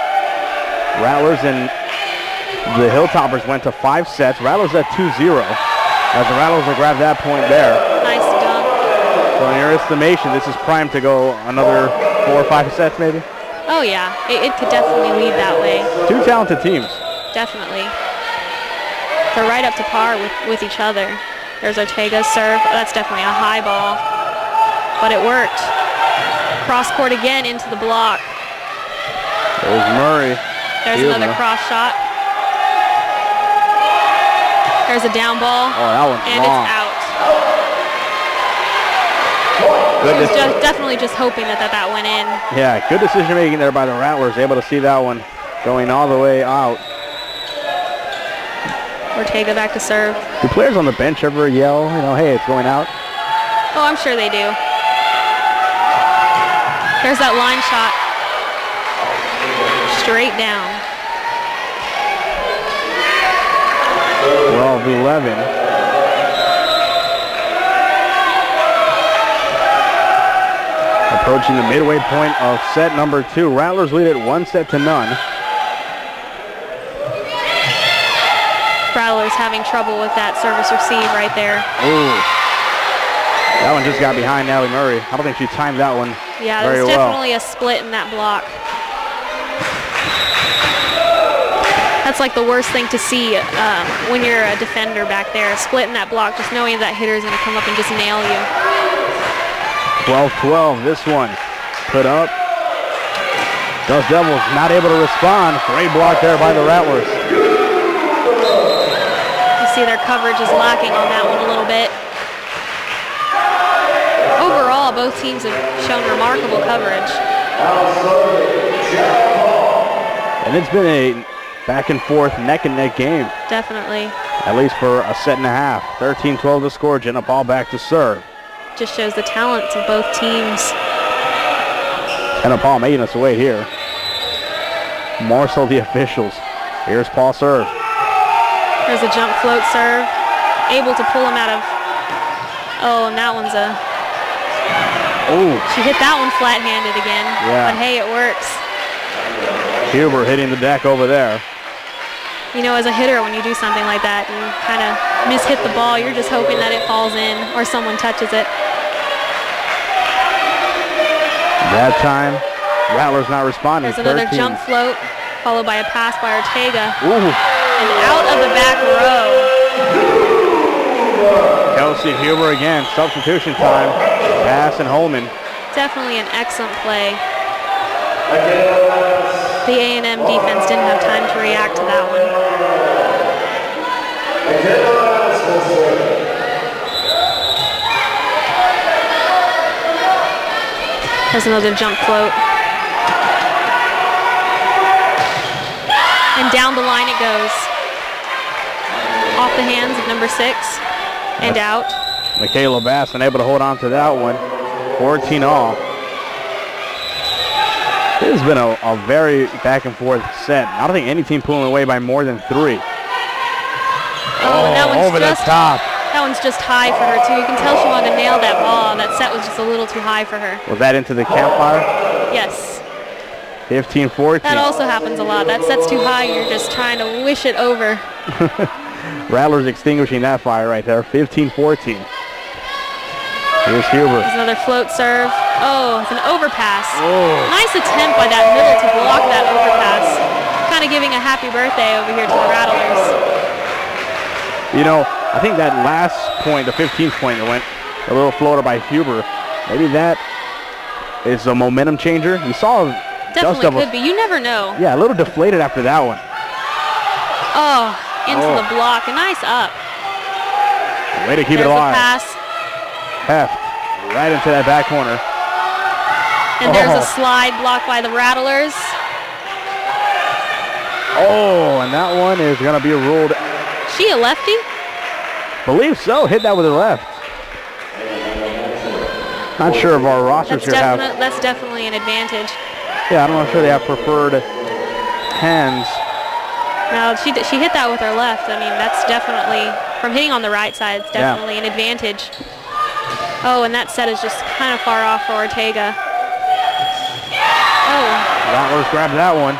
Rattlers and the Hilltoppers went to 5 sets. Rattlers at 2-0. As the Rattlers will grab that point there. Nice dunk. So in your estimation, this is primed to go another 4 or 5 sets maybe? Oh yeah, it could definitely lead that way. Two talented teams. Definitely. They're right up to par with each other. There's Ortega's serve. Oh, that's definitely a high ball. But it worked. Cross court again into the block. There's Murray. There's another cross shot. There's a down ball. Oh, that one's and long. It's out. Good He was definitely just hoping that went in. Yeah, good decision making there by the Rattlers. Able to see that one going all the way out. Ortega back to serve. Do players on the bench ever yell, hey, it's going out? Oh, I'm sure they do. There's that line shot. Straight down. 12-11. Approaching the midway point of set number 2. Rattlers lead it 1-0. Rattlers having trouble with that service receive right there. Ooh. That one just got behind Allie Murray. I don't think she timed that one Yeah, very there's well. definitely a split in that block. That's like the worst thing to see when you're a defender back there. A split in that block, just knowing that hitter is going to come up and just nail you. 12-12, this one put up. Those Devils not able to respond. Great block there by the Rattlers. You see their coverage is lacking on that one a little bit. Overall, both teams have shown remarkable coverage. And it's been a back and forth, neck and neck game. Definitely. At least for a set and a half. 13-12 to score. Jenna Paul back to serve. Just shows the talents of both teams. Jenna Paul making us wait here. More so the officials. Here's Paul serve. There's a jump float serve. Able to pull him out of... Oh, and that one's a... Ooh. She hit that one flat-handed again. Yeah. But hey, it works. Huber hitting the deck over there. You know, as a hitter, when you do something like that and kind of mishit the ball, you're just hoping that it falls in or someone touches it. That time, Rattlers not responding. There's another 13. jump float, followed by a pass by Ortega. Ooh. And out of the back row. Kelsey Huber again, substitution time. Pass and Holman. Definitely an excellent play. The A&M defense didn't have time to react to that one. There's another jump float. And down the line it goes. Off the hands of number 6 and out. Michaela Bass unable to hold on to that one. 14 all. This has been a very back and forth set. I don't think any team pulling away by more than 3. Oh, and that one's over the top. That one's just high for her too. You can tell she wanted to nail that ball. That set was just a little too high for her. Was that into the campfire? Yes. 15-14. That also happens a lot. That set's too high. You're just trying to wish it over. Rattlers extinguishing that fire right there. 15-14. Here's Huber. There's another float serve. Oh, it's an overpass. Oh. Nice attempt by that middle to block that overpass. Kind of giving a happy birthday over here to the Rattlers. You know, I think that last point, the 15th point that went, a little floater by Huber, maybe that is a momentum changer. You saw Definitely could be. You never know. Yeah, a little deflated after that one. Oh, into the block. A nice up. Way to keep There's it alive. The pass. Heft right into that back corner. And there's a slide blocked by the Rattlers. Oh, and that one is going to be ruled. She a lefty? Believe so. Hit that with her left. Not sure if our rosters here have. That's definitely an advantage. Yeah, I'm not sure they have preferred hands. No, she hit that with her left. I mean, that's definitely, from hitting on the right side, it's definitely an advantage. Oh, and that set is just kind of far off for Ortega. Oh. Rattlers grabbed that one.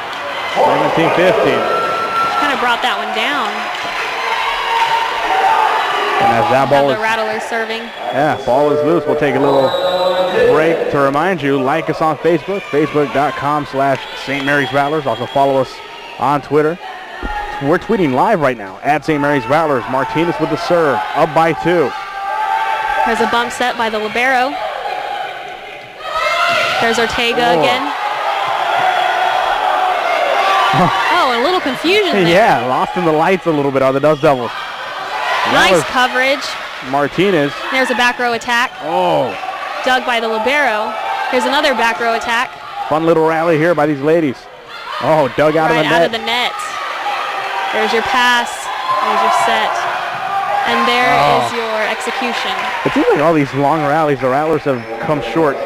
17-15. She kind of brought that one down. And As that ball the is, Rattlers serving. yeah, ball is loose. We'll take a little break to remind you, like us on Facebook, facebook.com/St. Mary's Rattlers. Also follow us on Twitter. We're tweeting live right now at St. Mary's Rattlers. Martinez with the serve, up by 2. There's a bump set by the libero. There's Ortega again. Oh, a little confusion there. Yeah, lost in the lights a little bit on the Dust Devils. Nice coverage. Martinez. There's a back row attack. Oh. Dug by the libero. Here's another back row attack. Fun little rally here by these ladies. Oh, dug out of the net. Right out of the net. There's your pass. There's your set. And there is your execution. It seems like all these long rallies, the Rattlers have come short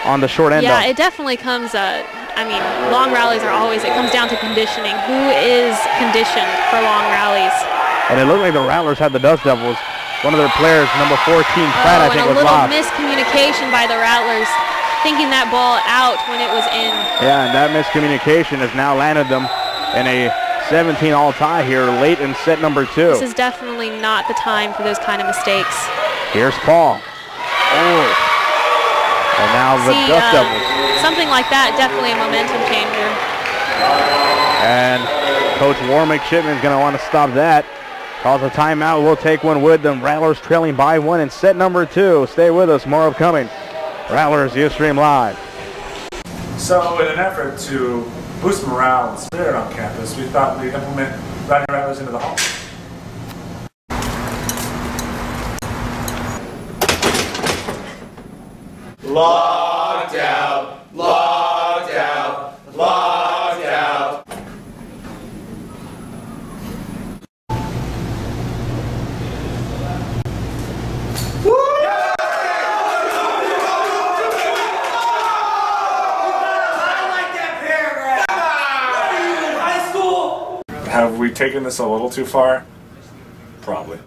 on the short end. Yeah, it definitely comes, I mean, long rallies are always, it comes down to conditioning. Who is conditioned for long rallies? And it looked like the Rattlers had the Dust Devils. One of their players, number 14, Pratt, I think, was lost. And a little miscommunication by the Rattlers, thinking that ball out when it was in. Yeah, and that miscommunication has now landed them in a 17-all tie here late in set number 2. This is definitely not the time for those kind of mistakes. Here's Paul. Oh. And now the Dust Devils. Something like that, definitely a momentum changer. And Coach Warmick Shipman's going to want to stop that. Calls a timeout. We'll take one with them. Rattlers trailing by 1 in set number 2. Stay with us. More upcoming. Rattlers Ustream Live. So in an effort to boost morale and spirit on campus, we thought we'd implement riding Rattlers into the hall. Locked out, locked out, locked out. Have we taken this a little too far? Probably.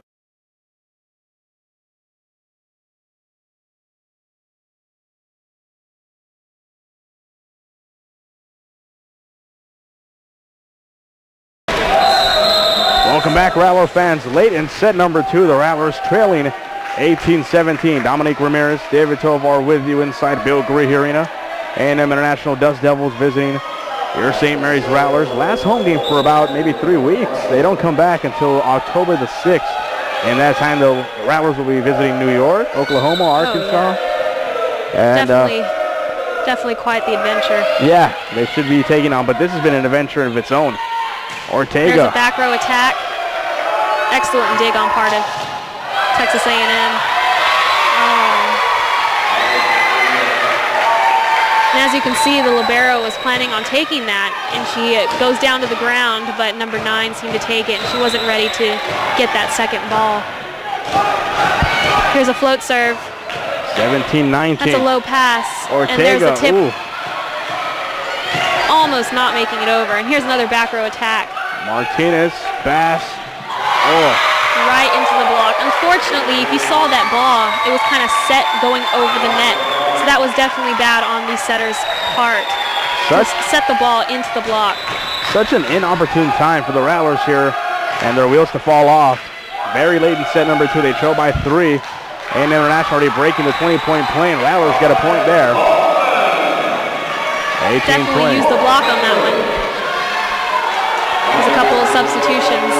Welcome back, Rattler fans. Late in set number 2, the Rattlers trailing 18-17. Dominique Ramirez, David Tovar with you inside Bill Grahey Arena. A&M International Dust Devils visiting your St. Mary's Rattlers. Last home game for about maybe 3 weeks. They don't come back until October the 6th. And that time the Rattlers will be visiting New York, Oklahoma, Arkansas. And definitely quite the adventure. yeah, they should be taking on, but this has been an adventure of its own. Ortega. There's a back row attack. Excellent dig on part of Texas A&M. And as you can see, the libero was planning on taking that, and she goes down to the ground, but number 9 seemed to take it, and she wasn't ready to get that second ball. Here's a float serve. 17-19. That's a low pass. Ortega. And there's a tip. Ooh. Almost not making it over. And here's another back row attack. Martinez, Bass. Oh. Right into the block. Unfortunately, if you saw that ball, it was kind of set going over the net. So that was definitely bad on the setter's part. Just set the ball into the block. Such an inopportune time for the Rattlers here, and their wheels to fall off. Very late in set number 2, they trail by 3. A&M International already breaking the 20-point plane. Rattlers get a point there. 18-20. Definitely used the block on that one. There's a couple of substitutions.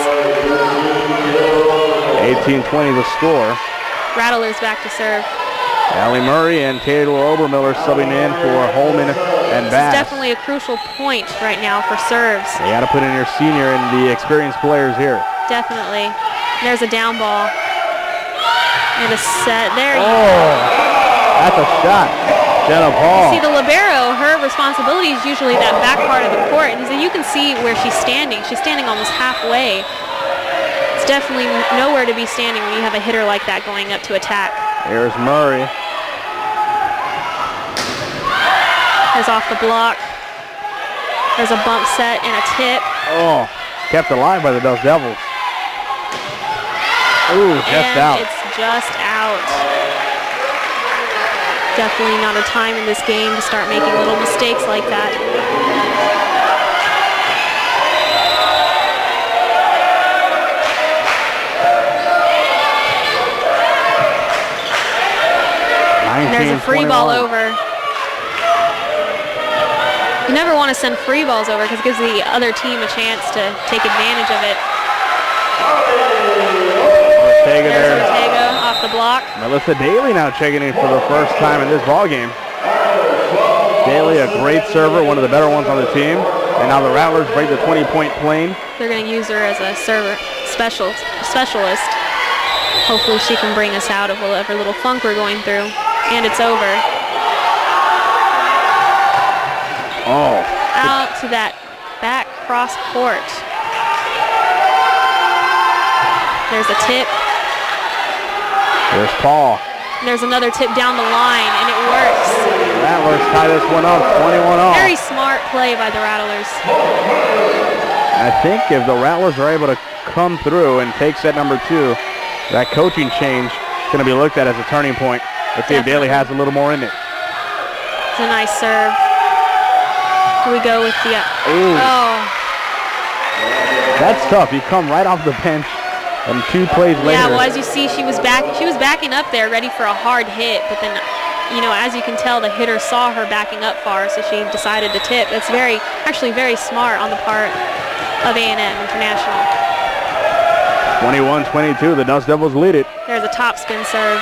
18-20 the score. Rattlers back to serve. Allie Murray and Taylor Obermiller subbing in for Holman and Bass. This is definitely a crucial point right now for serves. You got to put in your senior and the experienced players here. Definitely. There's a down ball. And a set. There you go. Oh, that's a shot. Jenna Paul. See, the libero, her responsibility is usually that back part of the court. And so you can see where she's standing. She's standing almost halfway. It's definitely nowhere to be standing when you have a hitter like that going up to attack. Here's Murray. Is off the block. There's a bump set and a tip. Oh, kept alive by the Dust Devils. Ooh, just out. It's just out. Definitely not a time in this game to start making little mistakes like that. There's a free 21. ball over. You never want to send free balls over because it gives the other team a chance to take advantage of it. Ortega There's there. Ortega off the block. Melissa Daly now checking in for the first time in this ball game. Daly, a great server, one of the better ones on the team. And now the Rattlers break the 20-point plane. They're going to use her as a server specialist. Hopefully she can bring us out of whatever little funk we're going through. And it's over. Oh. Out to that back cross court. There's a tip. There's Paul. There's another tip down the line, and it works. Rattlers tie this one up, 21 all. Very smart play by the Rattlers. I think if the Rattlers are able to come through and take set number 2, that coaching change is going to be looked at as a turning point. Let's see if Daly has a little more in it. It's a nice serve. Here we go with the... Ooh. Oh. That's tough. You come right off the bench, and 2 plays later. Yeah, well, as you see, she was backing up there, ready for a hard hit, but then, you know, as you can tell, the hitter saw her backing up far, so she decided to tip. That's actually very smart on the part of A&M International. 21-22, the Dust Devils lead it. There's a top spin serve.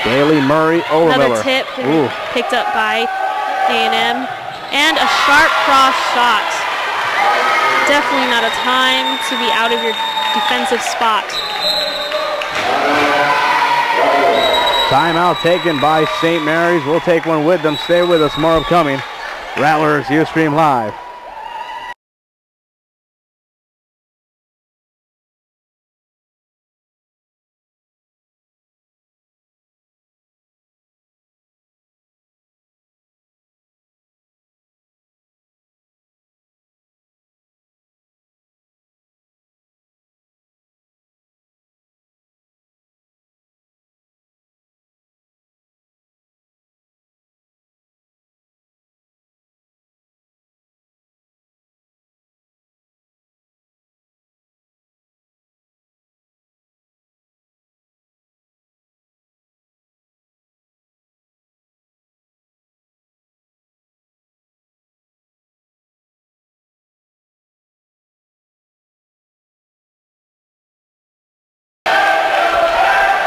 Daly, Murray, Overmiller. Another tip Ooh. picked up by A&M. And a sharp cross shot. Definitely not a time to be out of your defensive spot. Timeout taken by St. Mary's. We'll take one with them. Stay with us. More upcoming. Rattlers Ustream Live.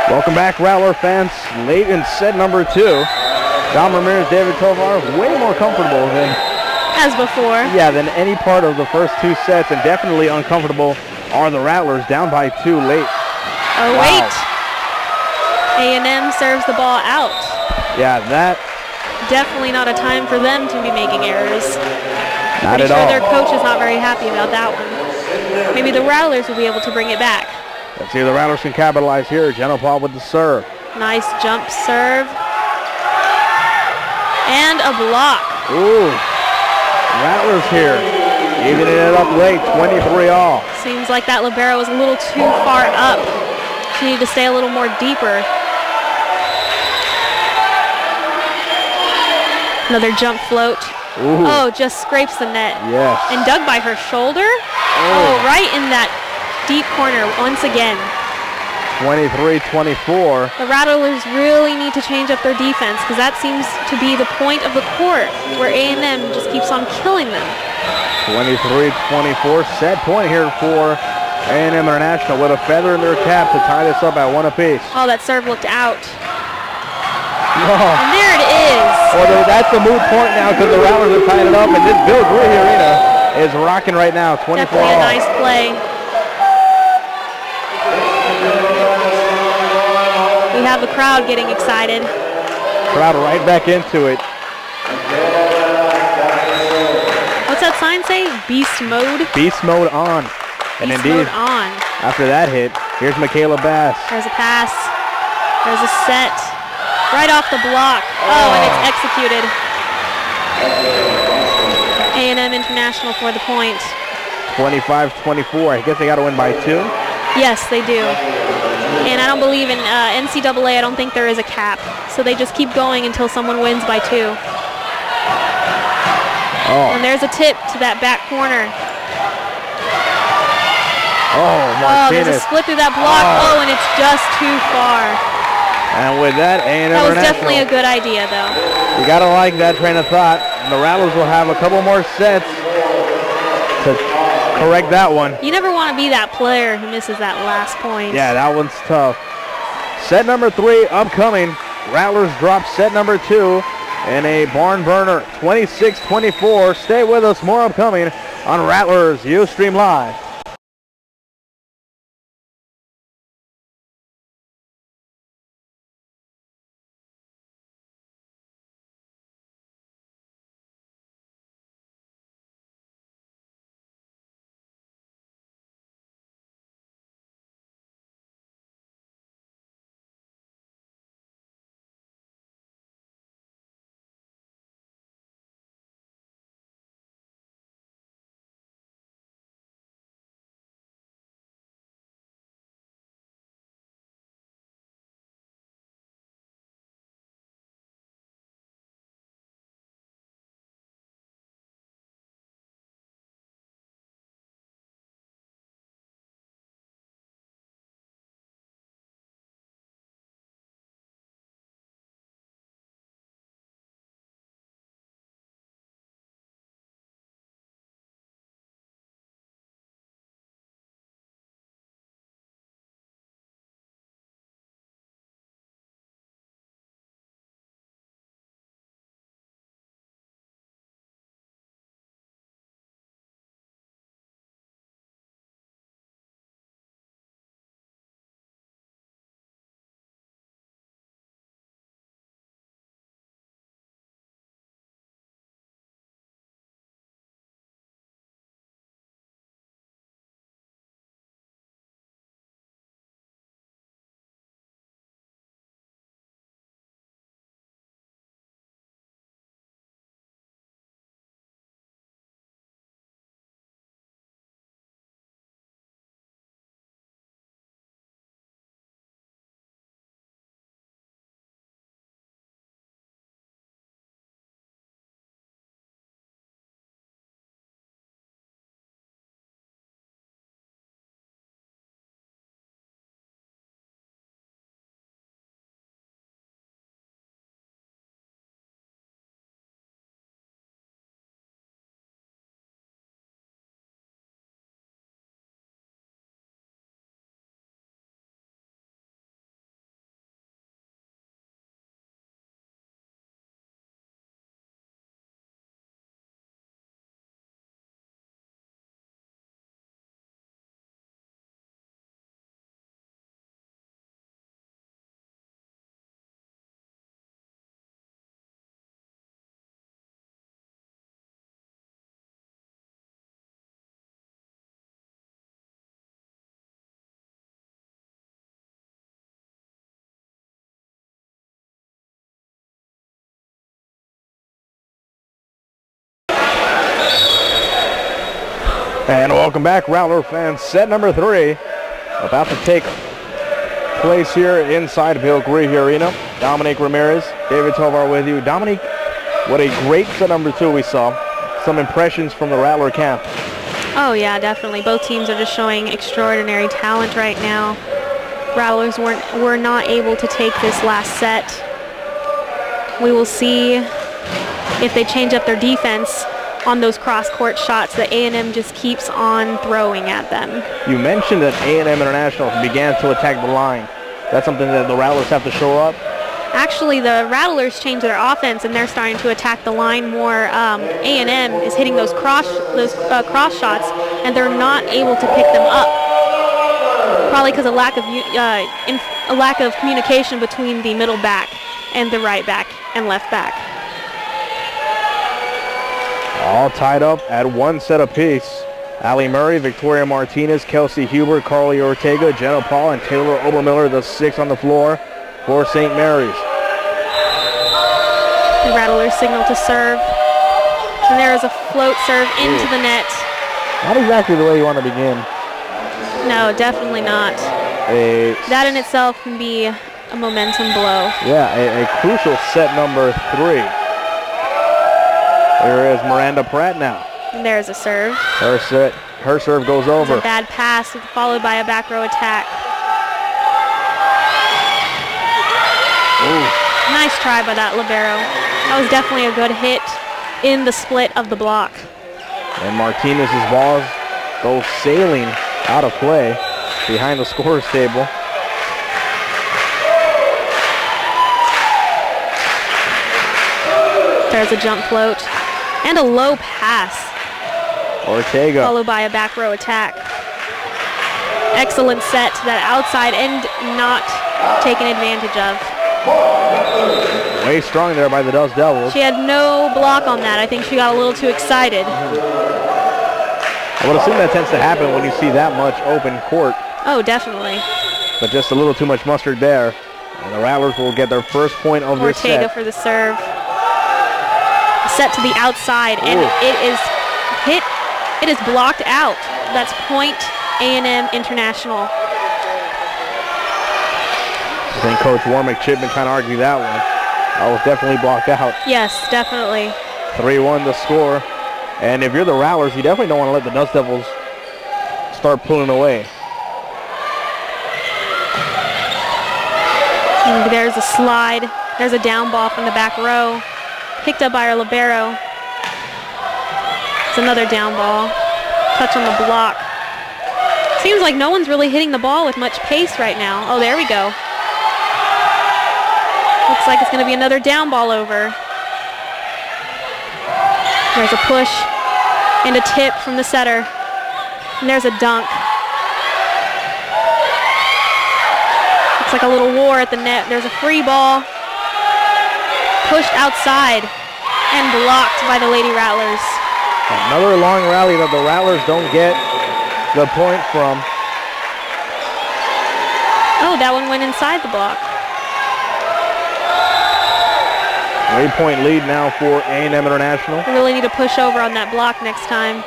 Welcome back, Rattler fans. Late in set number 2. Don Ramirez, David Tovar, way more comfortable than As before. Yeah, than any part of the first 2 sets, and definitely uncomfortable are the Rattlers, down by 2 late. Oh, Wow. wait. A&M serves the ball out. Yeah, that Definitely not a time for them to be making errors. not Pretty at sure all. their coach is not very happy about that one. Maybe the Rattlers will be able to bring it back. Let's see if the Rattlers can capitalize here. Jenna Paul with the serve. Nice jump serve. And a block. Ooh, Rattlers here, evening it up late, 23 all. Seems like that libero was a little too far up. She needed to stay a little more deeper. Another jump float. Ooh. Oh, just scrapes the net. Yes. And dug by her shoulder. Oh, right in that deep corner once again. 23-24. The Rattlers really need to change up their defense because that seems to be the point of the court where A&M just keeps on killing them. 23-24, set point here for A&M International with a feather in their cap to tie this up at 1 apiece. Oh, that serve looked out. Oh. And there it is. Well, that's the moot point now because the Rattlers have tied it up, and this Bill Greeley Arena is rocking right now, 24 Definitely a all. nice play. We have the crowd getting excited. Crowd right back into it. What's that sign say? Beast mode? Beast mode on. And Beast indeed, mode on. after that hit, here's Michaela Bass. There's a pass. There's a set. Right off the block. Oh, and it's executed. A&M International for the point. 25-24. I guess they got to win by 2. Yes, they do. And I don't believe in NCAA, I don't think there is a cap. So they just keep going until someone wins by 2. Oh, And there's a tip to that back corner. oh, Oh, there's a Martinez. split through that block. Oh, and it's just too far. And with that, A&M That was International. definitely a good idea, though. You got to like that train of thought. And the Rattlers will have a couple more sets to correct that one. You never want to be that player who misses that last point. Yeah, that one's tough. Set number 3 upcoming. Rattlers drop set number 2 in a barn burner, 26-24. Stay with us, more upcoming on Rattlers Ustream Live. And welcome back, Rattler fans. Set number 3 about to take place here inside Bill Griehe Arena. Dominic Ramirez, David Tovar with you. Dominic, what a great set number 2 we saw. Some impressions from the Rattler camp. Oh yeah, definitely. Both teams are just showing extraordinary talent right now. Rattlers were not able to take this last set. We will see if they change up their defense on those cross-court shots that A&M just keeps on throwing at them. You mentioned that A&M International began to attack the line. That's something that the Rattlers have to show up? Actually, the Rattlers changed their offense and they're starting to attack the line more. A&M is hitting those cross shots and they're not able to pick them up. Probably because of a lack of communication between the middle back and the right back and left back. All tied up at 1 set apiece. Allie Murray, Victoria Martinez, Kelsey Hubert, Carly Ortega, Jenna Paul, and Taylor Obermiller, the 6 on the floor for St. Mary's. The Rattlers signal to serve. And there is a float serve into the net. Not exactly the way you want to begin. No, definitely not. That in itself can be a momentum blow. Yeah, a crucial set number 3. Here is Miranda Pratt now. And there's a serve. Her serve goes over. It's a bad pass followed by a back row attack. Ooh. Nice try by that libero. That was definitely a good hit in the split of the block. And Martinez's balls go sailing out of play behind the scorer's table. There's a jump float and a low pass. Ortega. Followed by a back row attack. Excellent set to that outside end, not taken advantage of. Way strong there by the Dust Devils. She had no block on that. I think she got a little too excited. I would assume that tends to happen when you see that much open court. Oh, definitely. But just a little too much mustard there. And the Rattlers will get their first point of this set. Ortega for the serve. Set to the outside, and it is hit. It is blocked out. That's point A&M International. I think Coach Warmick Chipman trying to argue that one. That was definitely blocked out. Yes, definitely. 3-1 the score. And if you're the Rattlers, you definitely don't want to let the Dust Devils start pulling away. And there's a slide. There's a down ball from the back row. Picked up by our libero. It's another down ball. Touch on the block. Seems like no one's really hitting the ball with much pace right now. Oh, there we go. Looks like it's going to be another down ball over. There's a push and a tip from the setter. And there's a dunk. Looks like a little war at the net. There's a free ball. Pushed outside and blocked by the Lady Rattlers. Another long rally that the Rattlers don't get the point from. Oh, that one went inside the block. 3-point lead now for A&M International. We really need to push over on that block next time.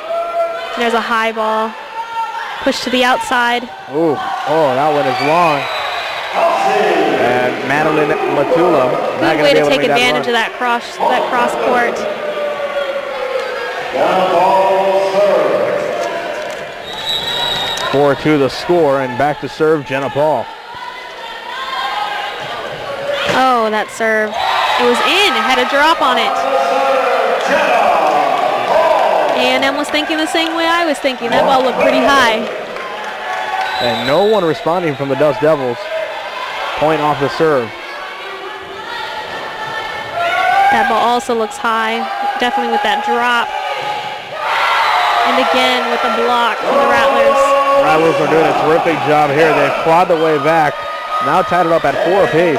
There's a high ball. Push to the outside. Ooh, oh, that one is long. And Madeline Matula. Good way to take advantage of that cross court. 4-2 the score, and back to serve Jenna Paul. Oh, that serve. It was in. It had a drop on it. A&M was thinking the same way I was thinking. That ball looked pretty high. And no one responding from the Dust Devils. Point off the serve. That ball also looks high. Definitely with that drop. And again with the block from the Rattlers. Rattlers are doing a terrific job here. They've clawed the way back. Now tied it up at 4 apiece.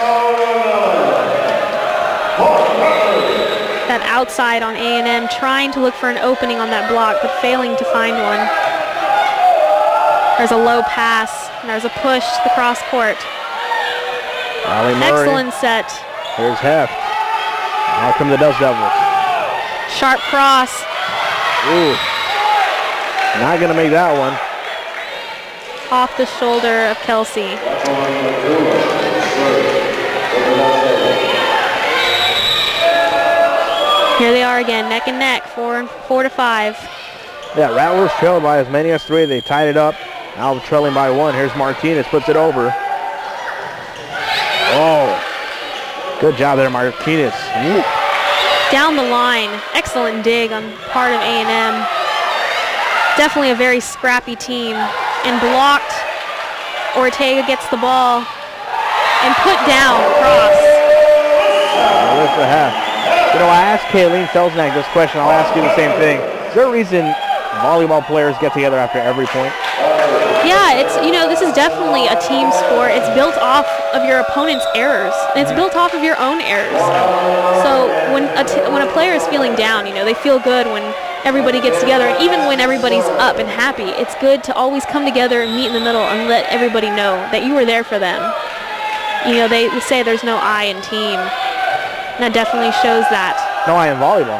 That outside on A&M, trying to look for an opening on that block, but failing to find one. There's a low pass. And there's a push to the cross court. Allie Murray. Excellent set. Here's Heft. Now come the Dust Devils. Sharp cross. Ooh. Not going to make that one. Off the shoulder of Kelsey. Here they are again, neck and neck, 4-5. Yeah, Rattlers trailed by as many as 3. They tied it up. Now trailing by 1. Here's Martinez, puts it over. Oh, good job there, Martinez. Ooh. Down the line, excellent dig on part of A&M. Definitely a very scrappy team. And blocked. Ortega gets the ball and put down cross. With the half. You know, I asked Kayleen Selznick this question. I'll ask you the same thing. Is there a reason volleyball players get together after every point? Yeah, it's, you know, this is definitely a team sport. It's built off of your opponent's errors. And it's built off of your own errors. So when a player is feeling down, you know, they feel good when everybody gets together. And even when everybody's up and happy, it's good to always come together and meet in the middle and let everybody know that you were there for them. You know, they say there's no I in team. And that definitely shows that. No I in volleyball.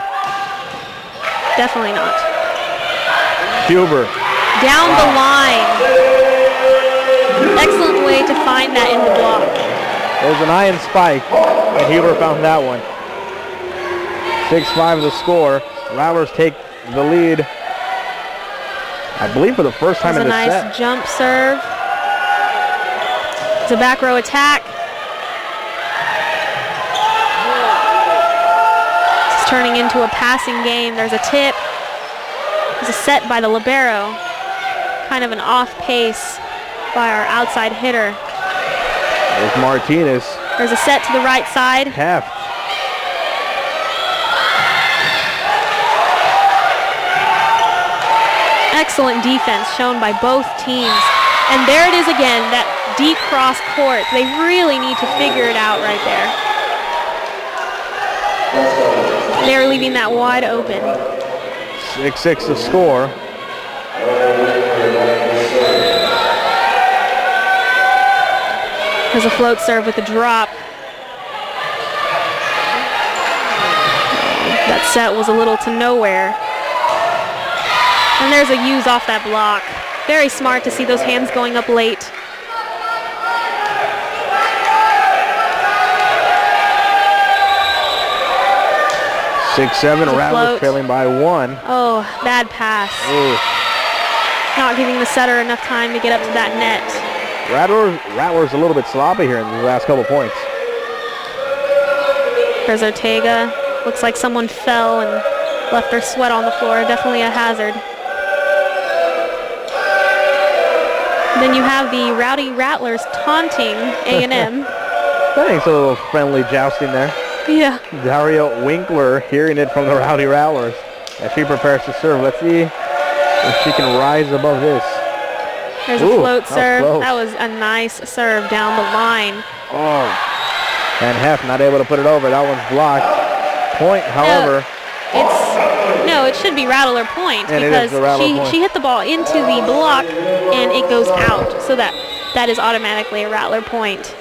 Definitely not. Huber. Down the line. Excellent way to find that in the block. There's an iron spike, and Huber found that one. 6-5 the score. Rattlers take the lead, I believe, for the first time in the set. That's a nice jump serve. It's a back row attack. It's turning into a passing game. There's a tip. There's a set by the libero. Kind of an off pace by our outside hitter. There's Martinez. There's a set to the right side. Heft. Excellent defense shown by both teams. And there it is again, that deep cross court. They really need to figure it out right there. They're leaving that wide open. 6-6 to score. There's a float serve with a drop. That set was a little to nowhere. And there's a use off that block. Very smart to see those hands going up late. 6-7, Rattlers trailing by 1. Oh, bad pass. Ooh. Not giving the setter enough time to get up to that net. Rattlers a little bit sloppy here in the last couple points. There's Ortega. Looks like someone fell and left their sweat on the floor. Definitely a hazard. Then you have the Rowdy Rattlers taunting A&M. Thanks, a little friendly jousting there. Yeah. Daria Winkler hearing it from the Rowdy Rattlers as she prepares to serve. Let's see if she can rise above this. There's a float serve. That was a nice serve down the line. Oh. And Heft not able to put it over. That one's blocked. Point, however. No, it should be Rattler point because she hit the ball into the block and it goes out. So that is automatically a Rattler point.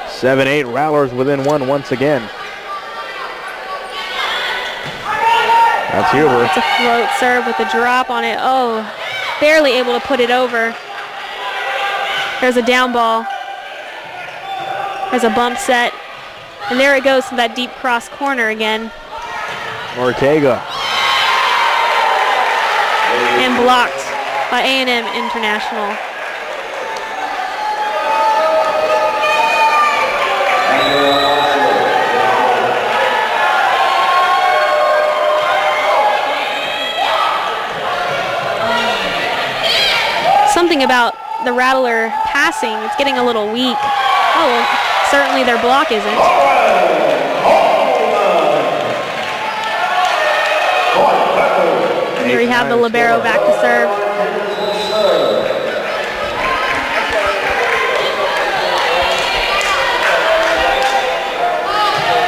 7-8, Rattlers within 1 once again. That's Huber. It's a float serve with a drop on it. Oh, barely able to put it over. There's a down ball. There's a bump set. And there it goes to that deep cross corner again. Ortega. And blocked by A&M International. Something about the Rattler passing, it's getting a little weak. Oh, certainly their block isn't. Here we have the libero back to serve.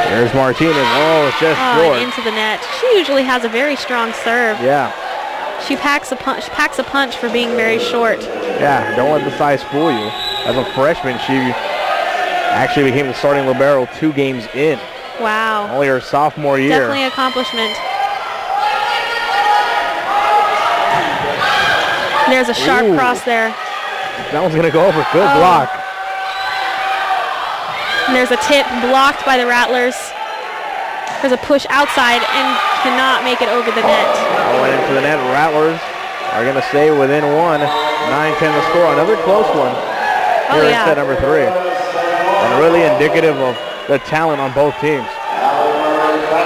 There's Martinez. Oh, it's just short. Into the net. She usually has a very strong serve. Yeah. She packs a punch for being very short. Yeah, don't let the size fool you. As a freshman, she actually became the starting libero 2 games in. Wow. Only her sophomore year. Definitely an accomplishment. There's a sharp cross there. That one's going to go over. Good block. And there's a tip blocked by the Rattlers. There's a push outside and cannot make it over the net. Going into the net, Rattlers are going to stay within 1. 9-10 to score. Another close one here in set number 3. And really indicative of the talent on both teams.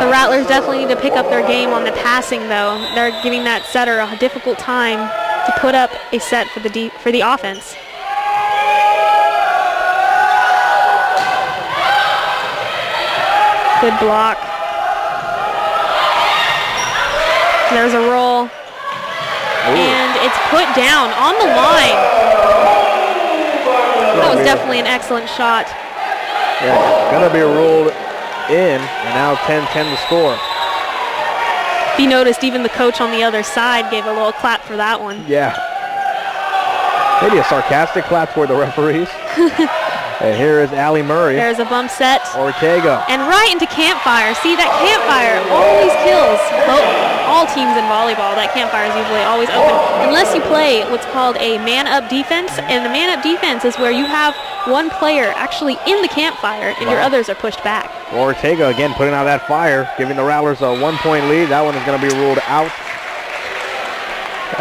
The Rattlers definitely need to pick up their game on the passing, though. They're giving that setter a difficult time to put up a set for the offense. Good block. There's a roll. And it's put down on the line. That was definitely an excellent shot. Yeah, it's going to be ruled in, and now 10-10 to score. If you noticed, even the coach on the other side gave a little clap for that one. Yeah. Maybe a sarcastic clap toward the referees. And here is Allie Murray. There's a bump set. Ortega. And right into Campfire. See, that Campfire always kills all teams in volleyball. That Campfire is usually always open. Unless you play what's called a man-up defense. And the man-up defense is where you have one player actually in the Campfire and your others are pushed back. Ortega again putting out that fire, giving the Rattlers a 1-point lead. That one is going to be ruled out.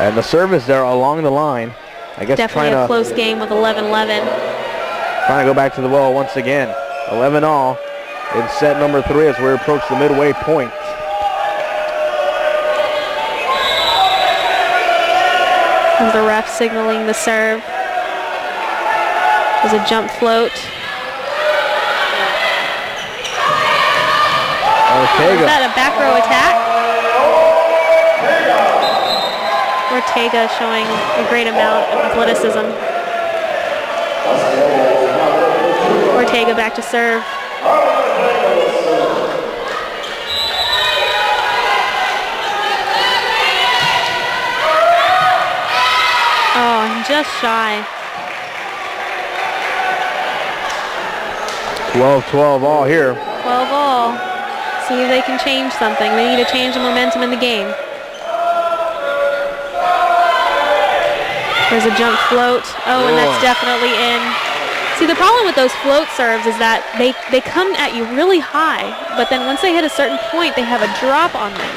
And the service there along the line. I guess definitely a close game with 11-11. Trying to go back to the well once again. 11-all in set number 3 as we approach the midway point. There's the ref signaling the serve. There's a jump float. Ortega. Is that a back row attack? Ortega showing a great amount of athleticism. Ortega back to serve. Oh, just shy. 12-12 all here. 12 all. See if they can change something. They need to change the momentum in the game. There's a jump float. Oh, and that's definitely in. See, the problem with those float serves is that they come at you really high, but then once they hit a certain point, they have a drop on them.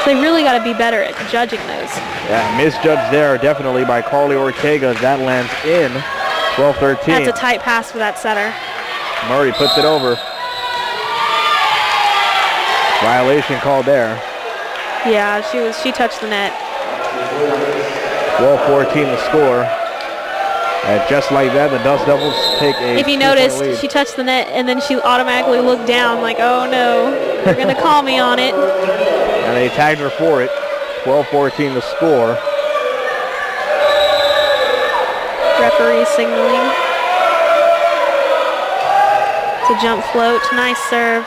So they really got to be better at judging those. Yeah, misjudged there definitely by Carly Ortega. That lands in 12-13. That's a tight pass for that setter. Murray puts it over. Violation called there. Yeah, she touched the net. 12-14 the score. And just like that, the Dust Devils take a If you 2-point noticed, lead. she touched the net and then she automatically looked down like, oh no, they're going to call me on it. And they tagged her for it. 12-14 the score. Referee signaling. It's a jump float. Nice serve.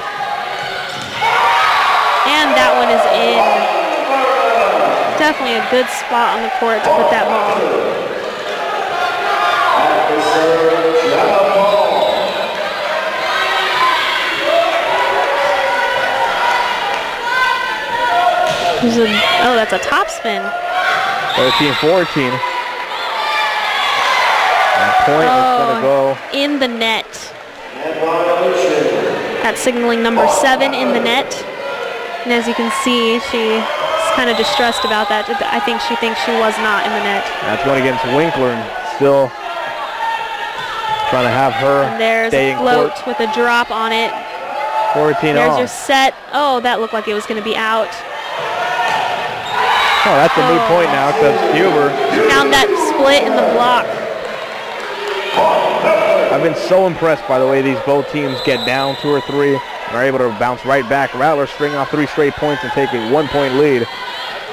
And that one is in. Definitely a good spot on the court to put that ball. Oh, that's a top spin. 13-14. And point is going to go in the net. That's signaling number 7 in the net. And as you can see, she's kind of distressed about that. I think she thinks she was not in the net. That's going against Winkler and still trying to have her and there's stay a in float court. with a drop on it. 14 There's all. your set. Oh, that looked like it was going to be out. Oh, that's a moot point now because Huber. Found that split in the block. I've been so impressed by the way these both teams get down 2 or 3 and are able to bounce right back. Rattlers string off 3 straight points and take a 1-point lead.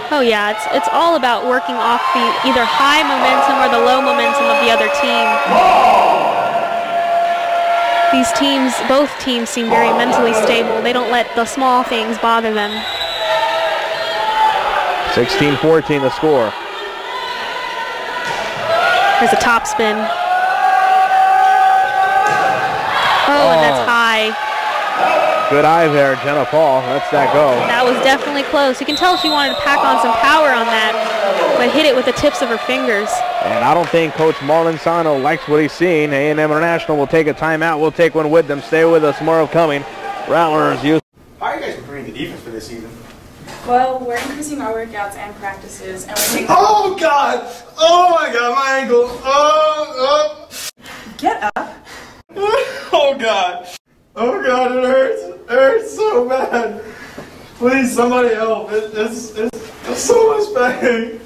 Oh yeah, it's all about working off the either high momentum or the low momentum of the other team. These teams, both teams seem very mentally stable. They don't let the small things bother them. 16-14 the score. There's a top spin. Oh, and that's high. Good eye there, Jenna Paul. Lets that go. That was definitely close. You can tell she wanted to pack on some power on that, but hit it with the tips of her fingers. And I don't think Coach Marlon Sano likes what he's seeing. A&M International will take a timeout. We'll take one with them. Stay with us. More coming. Rattlers youth. How are you guys preparing the defense for this season? Well, we're increasing our workouts and practices, and we're taking... Oh, God! Oh, my God, my ankle! Oh! Get up! Oh, God! Oh, God, it hurts! It hurts so bad! Please, somebody help! It's so much pain!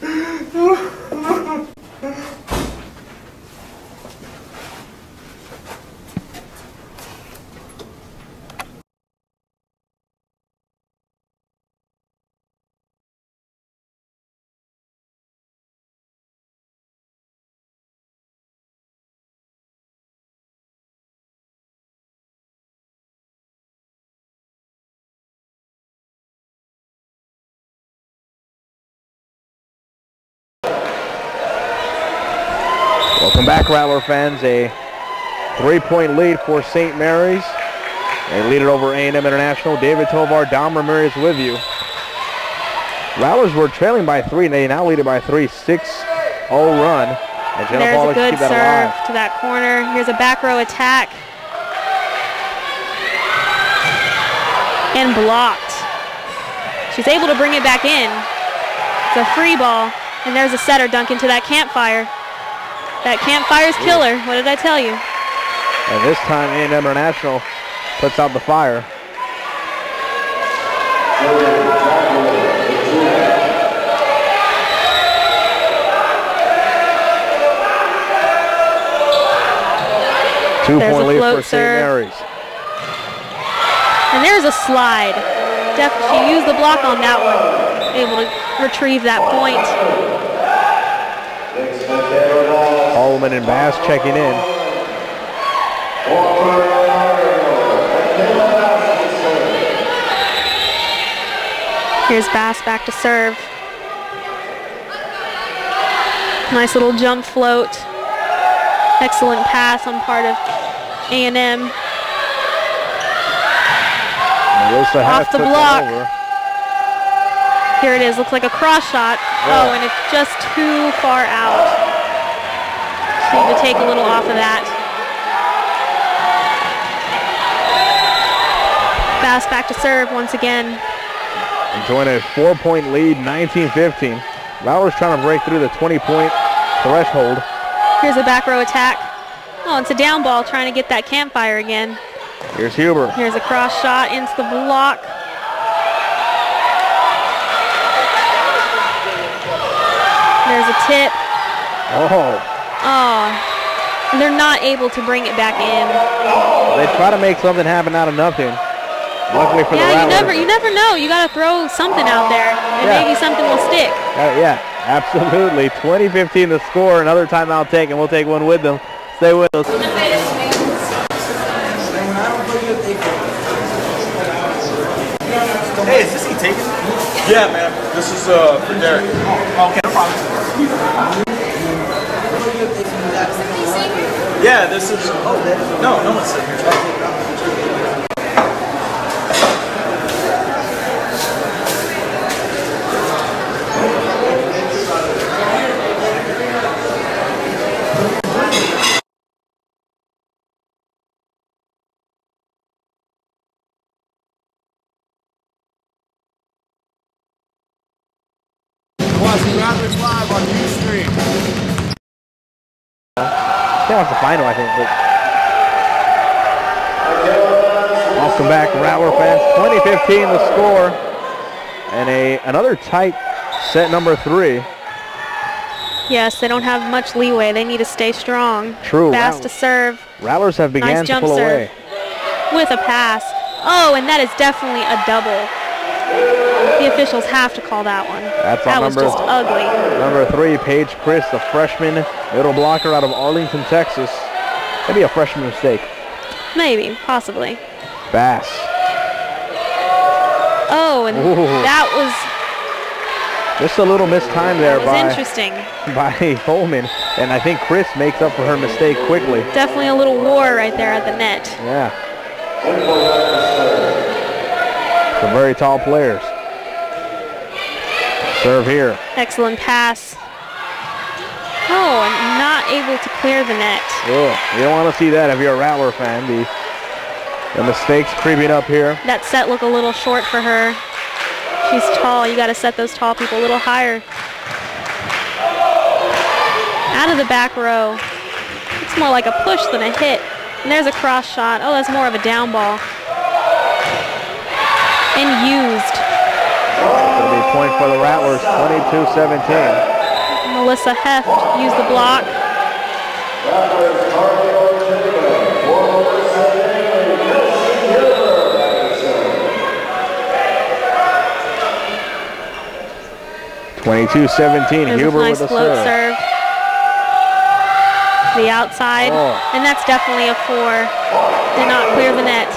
Welcome back, Rattler fans. A 3-point lead for St. Mary's. They lead it over A&M International. David Tovar, Dom Ramirez with you. Rattlers were trailing by 3, and they now lead it by 3. 6-0 run. And Jenna There's Paul a good keep that serve alive. to that corner. Here's a back row attack. And blocked. She's able to bring it back in. It's a free ball. And there's a setter dunk into that campfire. That campfire's killer. What did I tell you? And this time A&M International puts out the fire. 2-point lead for St. Mary's. And there's a slide. She used the block on that one. Able to retrieve that point. Holloman and Bass checking in. Here's Bass back to serve. Nice little jump float. Excellent pass on part of A&M. Off the block. Here it is. Looks like a cross shot. Oh, and it's just too far out. Just need to take a little off of that. Bass back to serve once again. Enjoying a 4-point lead, 19-15. Rattlers trying to break through the 20-point threshold. Here's a back row attack. Oh, it's a down ball trying to get that campfire again. Here's Huber. Here's a cross shot into the block. There's a tip. Oh. Oh. They're not able to bring it back in. They try to make something happen out of nothing. Luckily for the Rattlers. You never know. You got to throw something out there, and maybe something will stick. Yeah, absolutely. 20-15 the score. Another timeout taken. We'll take one with them. Stay with us. Hey, is this he taking? Yeah, man. This is for Derek. Oh, okay, no problem. Yeah, this is. No one's sitting here. Watching Rattlers live on Ustream. That was the final, I think. But welcome back, Rattler fans. 20-15 the score. And another tight set number 3. Yes, they don't have much leeway. They need to stay strong. True. Fast to serve. Rattlers have began nice to pull away. With a pass. Oh, and that is definitely a double. The officials have to call that one. That was just ugly. Number 3, Paige Chris, the freshman middle blocker out of Arlington, Texas. Maybe a freshman mistake. Maybe, possibly. Bass. Oh, and that was just a little missed time there by Holman. And I think Chris makes up for her mistake quickly. Definitely a little war right there at the net. Yeah. Some very tall players. Serve here. Excellent pass. Oh, and not able to clear the net. Oh, you don't want to see that if you're a Rattler fan. The mistakes creeping up here. That set looked a little short for her. She's tall. You got to set those tall people a little higher. Out of the back row. It's more like a push than a hit. And there's a cross shot. Oh, that's more of a down ball. And used. It'll be a point for the Rattlers, 22-17. Melissa Heft used the block. 22-17, Huber nice with a float serve. The outside, and that's definitely a 4. Did not clear the net.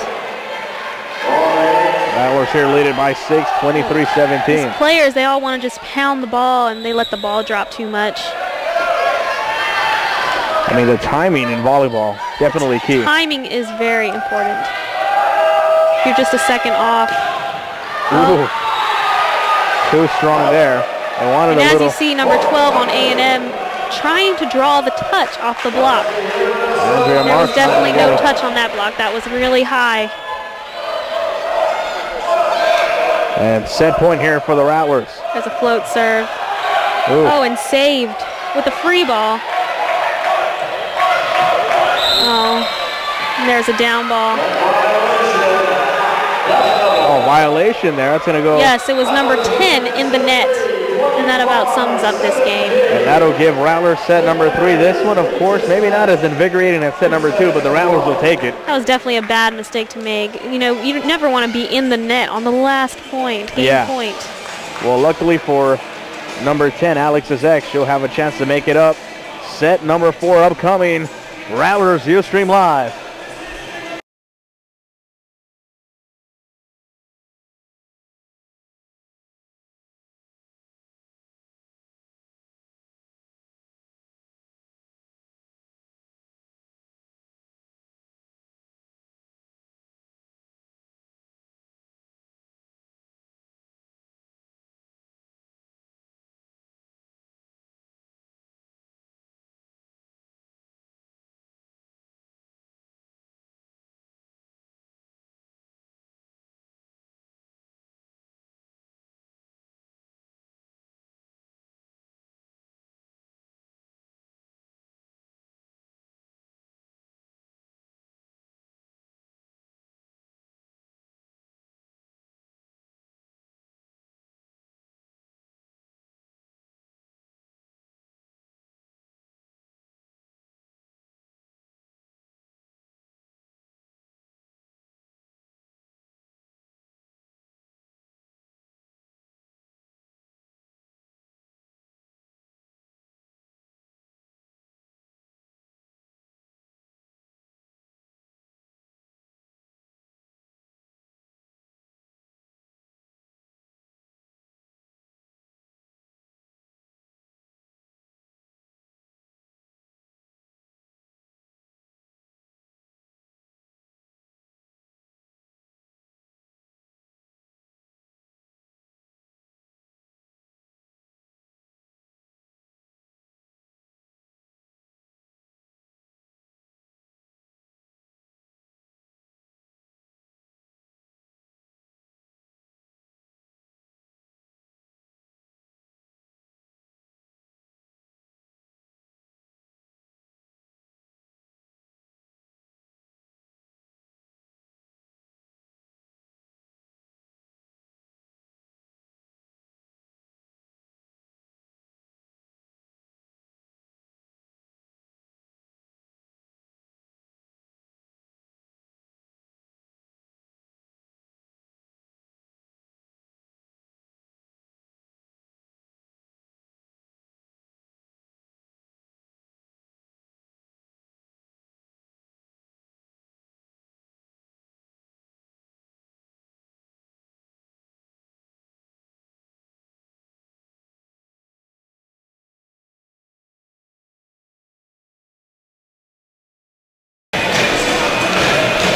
Rattlers here leading by 6, 23-17. These players, they all want to just pound the ball, and they let the ball drop too much. I mean, the timing in volleyball, definitely key. Timing is very important. You're just a second off. Ooh. Too strong there. And as you see, number 12 on A&M trying to draw the touch off the block. There was definitely no touch on that block. That was really high. And set point here for the Rattlers. There's a float serve. Ooh. Oh, and saved with a free ball. Oh, and there's a down ball. Oh, violation there. That's going to go. Yes, it was number 10 in the net. And that about sums up this game. And that'll give Rattlers set number 3. This one, of course, maybe not as invigorating as set number 2, but the Rattlers will take it. That was definitely a bad mistake to make. You know, you never want to be in the net on the last point, game point. Well, luckily for number 10, Alex Zek, she'll have a chance to make it up. Set number 4 upcoming. Rattlers Ustream Live.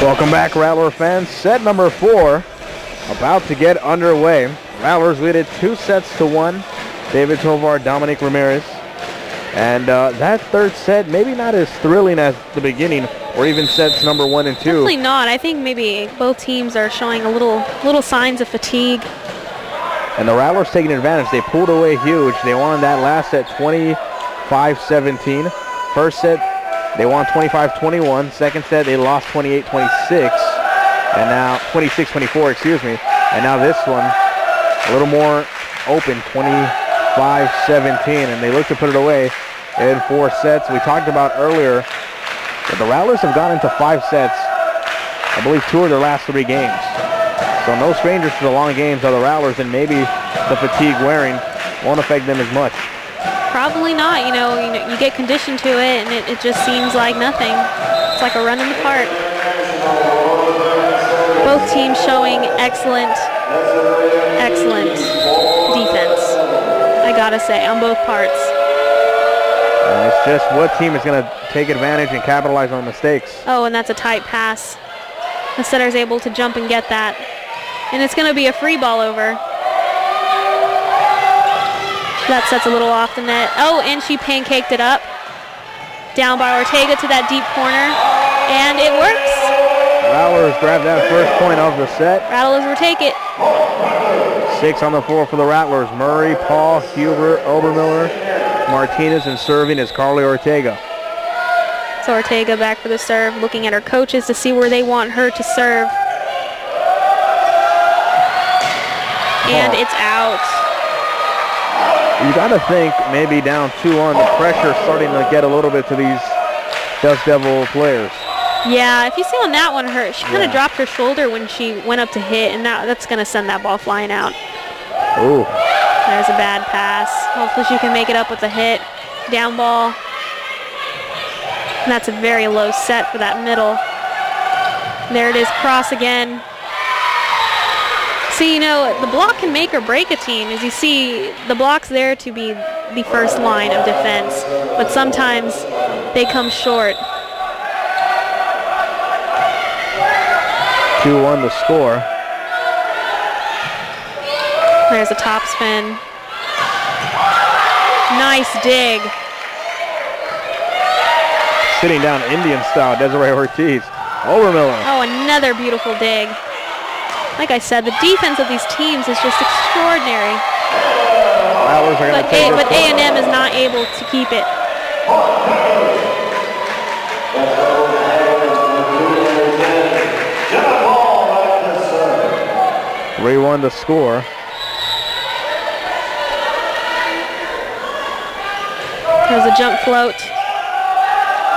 Welcome back, Rattler fans. Set number 4 about to get underway. Rattlers lead it 2-1. David Tovar, Dominic Ramirez. And that third set, maybe not as thrilling as the beginning or even sets number 1 and 2. Definitely not. I think maybe both teams are showing a little signs of fatigue. And the Rattlers taking advantage. They pulled away huge. They won that last set 25-17. First set, they won 25-21. Second set, they lost 28-26. And now 26-24, excuse me. And now this one, a little more open, 25-17. And they look to put it away in 4 sets. We talked about earlier that the Rattlers have gone into 5 sets, I believe 2 of their last 3 games. So no strangers to the long games are the Rattlers, and maybe the fatigue wearing won't affect them as much. Probably not. You know, you get conditioned to it, and it just seems like nothing. It's like a run in the park. Both teams showing excellent defense, I gotta say, on both parts. And it's just what team is going to take advantage and capitalize on mistakes. Oh, and that's a tight pass. The setter's able to jump and get that. And it's going to be a free ball over. That set's a little off the net. Oh, and she pancaked it up. Down by Ortega to that deep corner. And it works. Rattlers grab that first point of the set. Rattlers will take it. 6 on the floor for the Rattlers. Murray, Paul, Huber, Obermiller, Martinez, and serving is Carly Ortega. So Ortega back for the serve, looking at her coaches to see where they want her to serve. And it's out. You got to think maybe down 2-1, the pressure starting to get a little bit to these Dust Devil players. Yeah, if you see on that one, she kind of dropped her shoulder when she went up to hit, and that's going to send that ball flying out. Ooh. There's a bad pass. Hopefully she can make it up with a hit. Down ball. And that's a very low set for that middle. There it is, cross again. See, you know, the block can make or break a team. As you see, the block's there to be the first line of defense, but sometimes they come short. 2-1 the score. There's a top spin. Nice dig. Sitting down Indian style, Desiree Ortiz. Overmiller. Oh, another beautiful dig. Like I said, the defense of these teams is just extraordinary. Rattlers are going to take But A&M is not able to keep it. 3-1 to score. There's a jump float.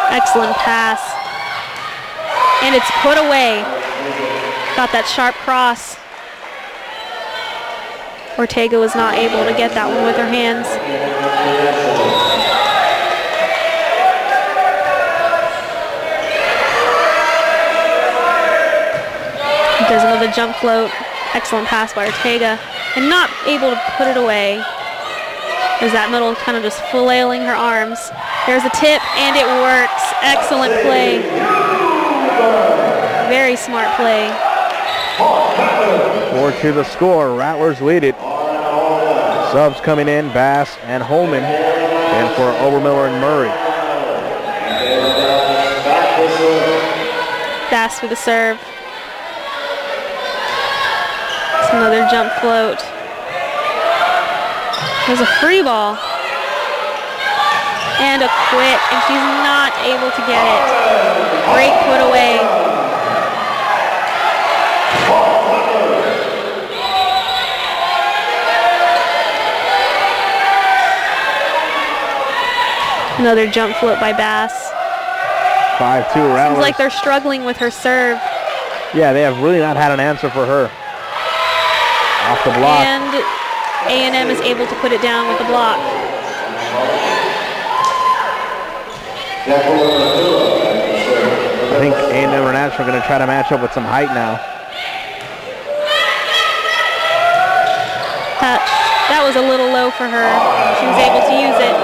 Excellent pass. And it's put away. Got that sharp cross. Ortega was not able to get that one with her hands. Does another jump float. Excellent pass by Ortega. And not able to put it away. As that middle kind of just flailing her arms. There's a tip, and it works. Excellent play. Very smart play. 4-2 the score. Rattlers lead it. Subs coming in, Bass and Holman. And for Obermiller and Murray. Bass with the serve. It's another jump float. There's a free ball. And a quit, and she's not able to get it. Great put away. Another jump float by Bass. 5-2 Rattlers. Seems like they're struggling with her serve. Yeah, they have really not had an answer for her. Off the block. And A&M is able to put it down with the block. I think A&M International are going to try to match up with some height now. That was a little low for her. She was able to use it.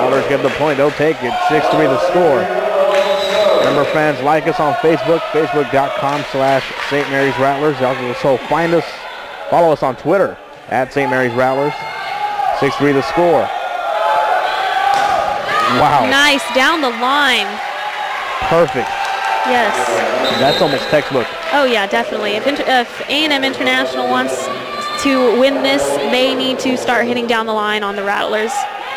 Rattlers get the point. They'll take it. 6-3 the score. Remember, fans, like us on Facebook, facebook.com/St. Mary's Rattlers. Also find us, follow us on Twitter at St. Mary's Rattlers. 6-3 the score. Wow. Nice, down the line. Perfect. Yes. That's almost textbook. Oh yeah, definitely. If A&M International wants to win this, they need to start hitting down the line on the Rattlers.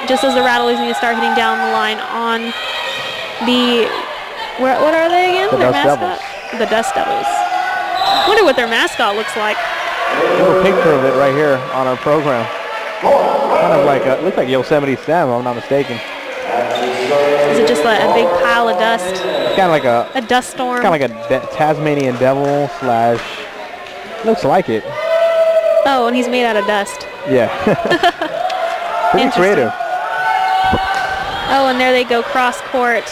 Just as the Rattlers need to start hitting down the line on the, what are they again? The their Dust mascot? Devils. The Dust Devils. I wonder what their mascot looks like. We have a picture of it right here on our program. Kind of like, looks like Yosemite Sam, if I'm not mistaken. Is it just a big pile of dust? It's kind of like a dust storm? Kind of like a Tasmanian devil slash, looks like it. Oh, and he's made out of dust. Yeah. Pretty creative. Oh, and there they go, cross court.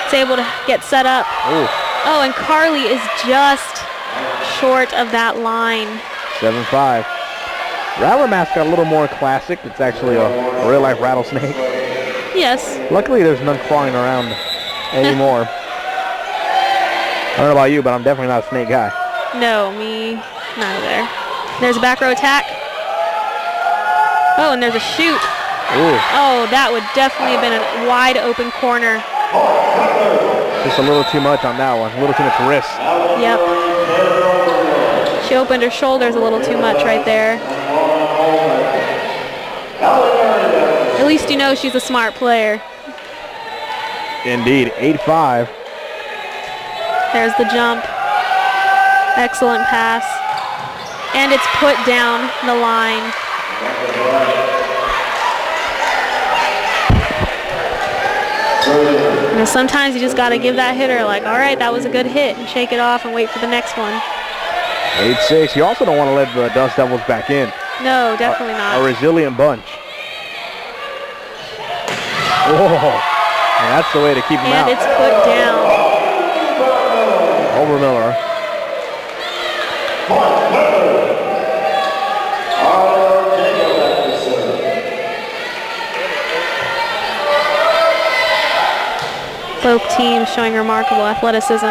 It's able to get set up. Ooh. Oh, and Carly is just short of that line. 7-5. Rattler mascot a little more classic. It's actually a real-life rattlesnake. Yes. Luckily, there's none crawling around anymore. I don't know about you, but I'm definitely not a snake guy. No, me neither. There's a back row attack. Oh, and there's a shoot. Ooh. Oh, that would definitely have been a wide open corner. Just a little too much on that one. A little too much wrist. Yep. She opened her shoulders a little too much right there. At least you know she's a smart player. Indeed. 8-5. There's the jump. Excellent pass. And it's put down the line. You know, sometimes you just got to give that hitter like, all right, that was a good hit, and shake it off and wait for the next one. 8-6. You also don't want to let the Dust Devils back in. No, definitely not. A resilient bunch. Oh, and that's the way to keep them out. And it's put down. Over Miller. Both teams showing remarkable athleticism.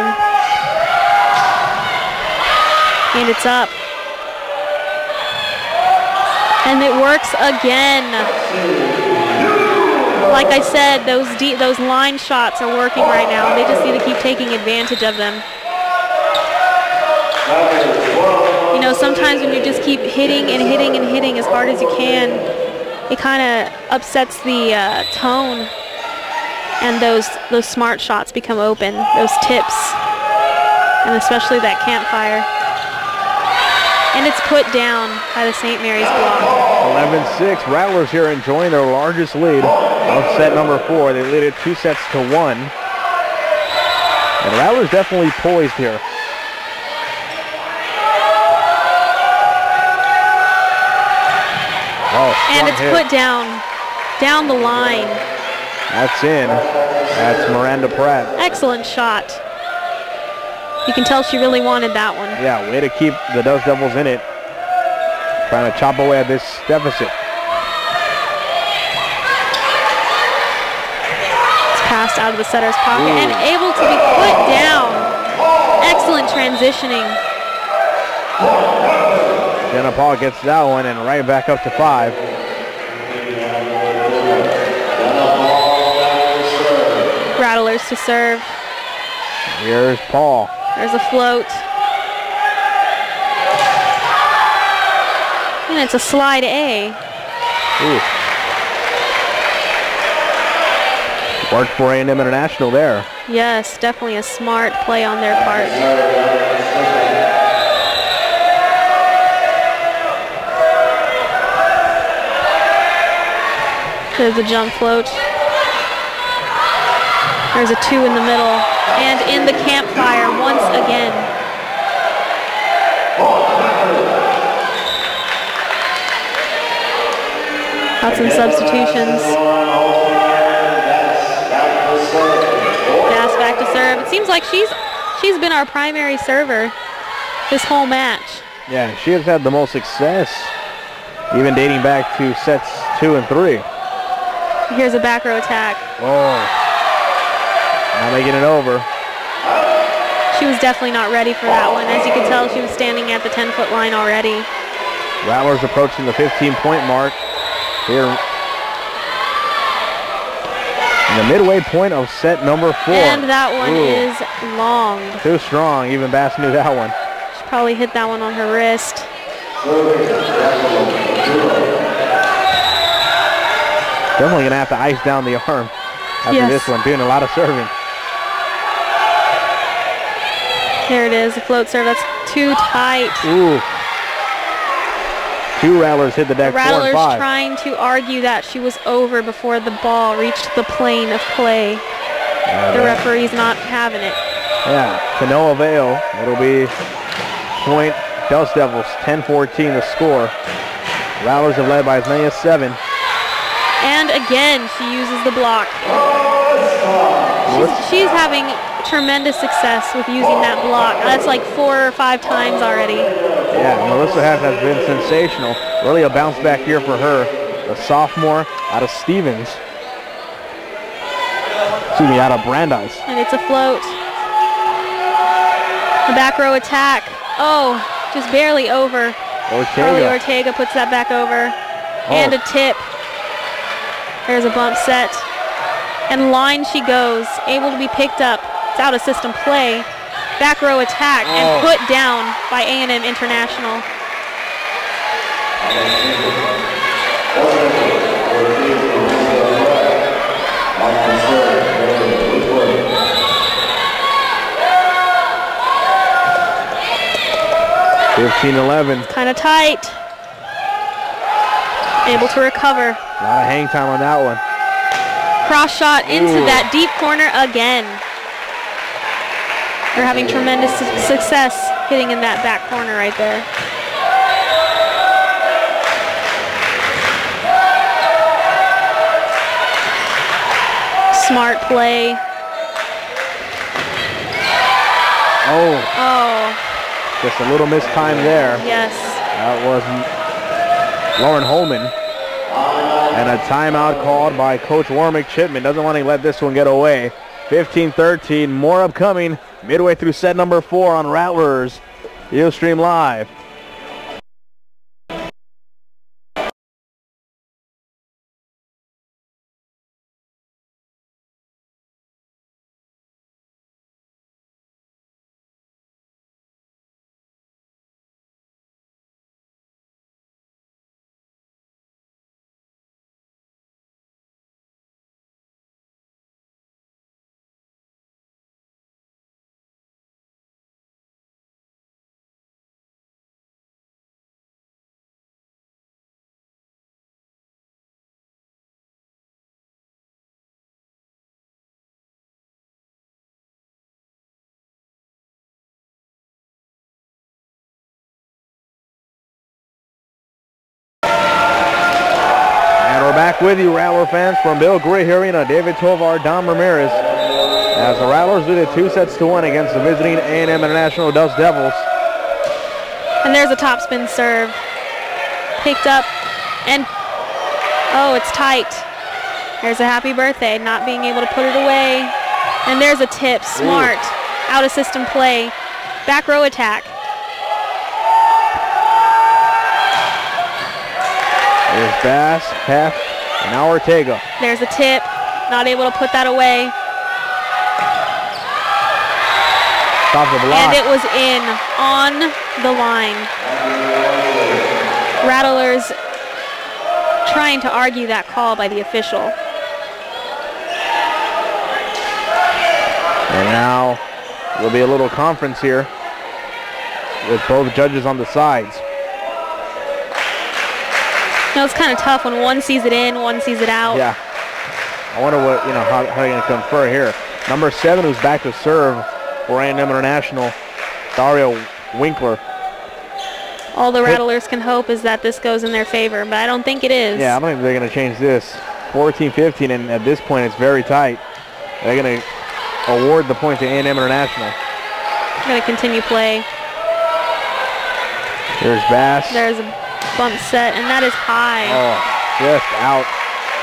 And it's up. And it works again. Like I said, those line shots are working right now. They just need to keep taking advantage of them. You know, sometimes when you just keep hitting and hitting and hitting as hard as you can, it kind of upsets the tone, and those smart shots become open, those tips, and especially that campfire. And it's put down by the St. Mary's block. 11-6. Rattlers here enjoying their largest lead of set number 4. They lead it 2 sets to 1. And Rattlers definitely poised here. Oh, and it's hit. Put down the line. That's in. That's Miranda Pratt. Excellent shot. You can tell she really wanted that one. Yeah, way to keep the Dust Devils in it. Trying to chop away at this deficit. It's passed out of the setter's pocket. Ooh. And able to be put down. Excellent transitioning. Jenna Paul gets that one and right back up to 5. Rattlers to serve. Here's Paul. There's a float. And it's a slide A. Ooh. Worked for A&M International there. Yes, definitely a smart play on their part. There's a jump float. There's a 2 in the middle. And in the campfire once again. Got some substitutions. Pass back to serve. It seems like she's been our primary server this whole match. Yeah, she has had the most success, even dating back to sets 2 and 3. Here's a back row attack. Oh. Now making it over. She was definitely not ready for that one. As you can tell, she was standing at the 10-foot line already. Rattlers approaching the 15-point mark here in the midway point of set number 4. And that one is long. Too strong. Even Bass knew that one. She probably hit that one on her wrist. Definitely going to have to ice down the arm after this one, doing a lot of serving. There it is, the float serve. That's too tight. Ooh. 2 Rattlers hit the deck, 4 and 5. Rattlers trying to argue that she was over before the ball reached the plane of play. The referee's not having it. Yeah, to no avail. It'll be point Dust Devils, 10-14 the score. Rattlers have led by as many as 7. And again, she uses the block. She's having tremendous success with using that block. That's like 4 or 5 times already. Yeah, Melissa has been sensational. Really a bounce back here for her. The sophomore out of Stevens. Excuse me, out of Brandeis. And it's a float. The back row attack. Oh, just barely over. Carly Ortega puts that back over. And a tip. There's a bump set. And line she goes, able to be picked up. It's out of system play. Back row attack and put down by A&M International. 15-11. Kind of tight. Able to recover. A lot of hang time on that one. Cross shot into that deep corner again. They're having tremendous success hitting in that back corner right there. Smart play. Oh. Just a little missed time there. Yes. That was Lauren Holman. And a timeout called by Coach Warmick Chipman. Doesn't want to let this one get away. 15-13. More upcoming midway through set number 4 on Rattlers Ustream Live. Back with you, Rattler fans, from Bill Gray Arena, David Tovar, Dom Ramirez, as the Rattlers lead it 2-1 against the visiting A&M International Dust Devils. And there's a topspin serve. Picked up, and oh, it's tight. There's a happy birthday, not being able to put it away. And there's a tip, smart, out of system play, back row attack. There's Bass, Heft, and now Ortega. There's a tip, not able to put that away. Top of the block. And it was in, on the line. Rattlers trying to argue that call by the official. And now there'll be a little conference here with both judges on the sides. No, it's kind of tough when one sees it in, one sees it out. Yeah. I wonder what, how they're going to confer here. Number 7, who's back to serve for A&M International, Dario Winkler. All the Rattlers can hope is that this goes in their favor, but I don't think it is. Yeah, I don't think they're going to change this. 14-15, and at this point it's very tight. They're going to award the point to A&M International. Going to continue play. There's Bass. There's a bump set, and that is high. Oh, just out.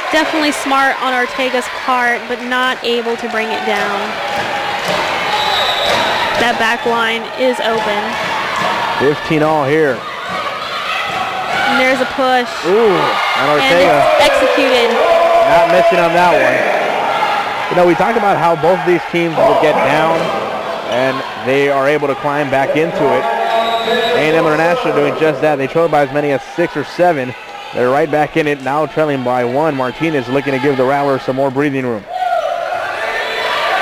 Definitely smart on Ortega's part, but not able to bring it down. That back line is open. 15 all here. And there's a push. Ooh, and Ortega. And it's executed. Not missing on that one. We talked about how both of these teams will get down, and they are able to climb back into it. A&M International doing just that. They trailed by as many as 6 or 7. They're right back in it, now trailing by 1. Martinez looking to give the Rattlers some more breathing room.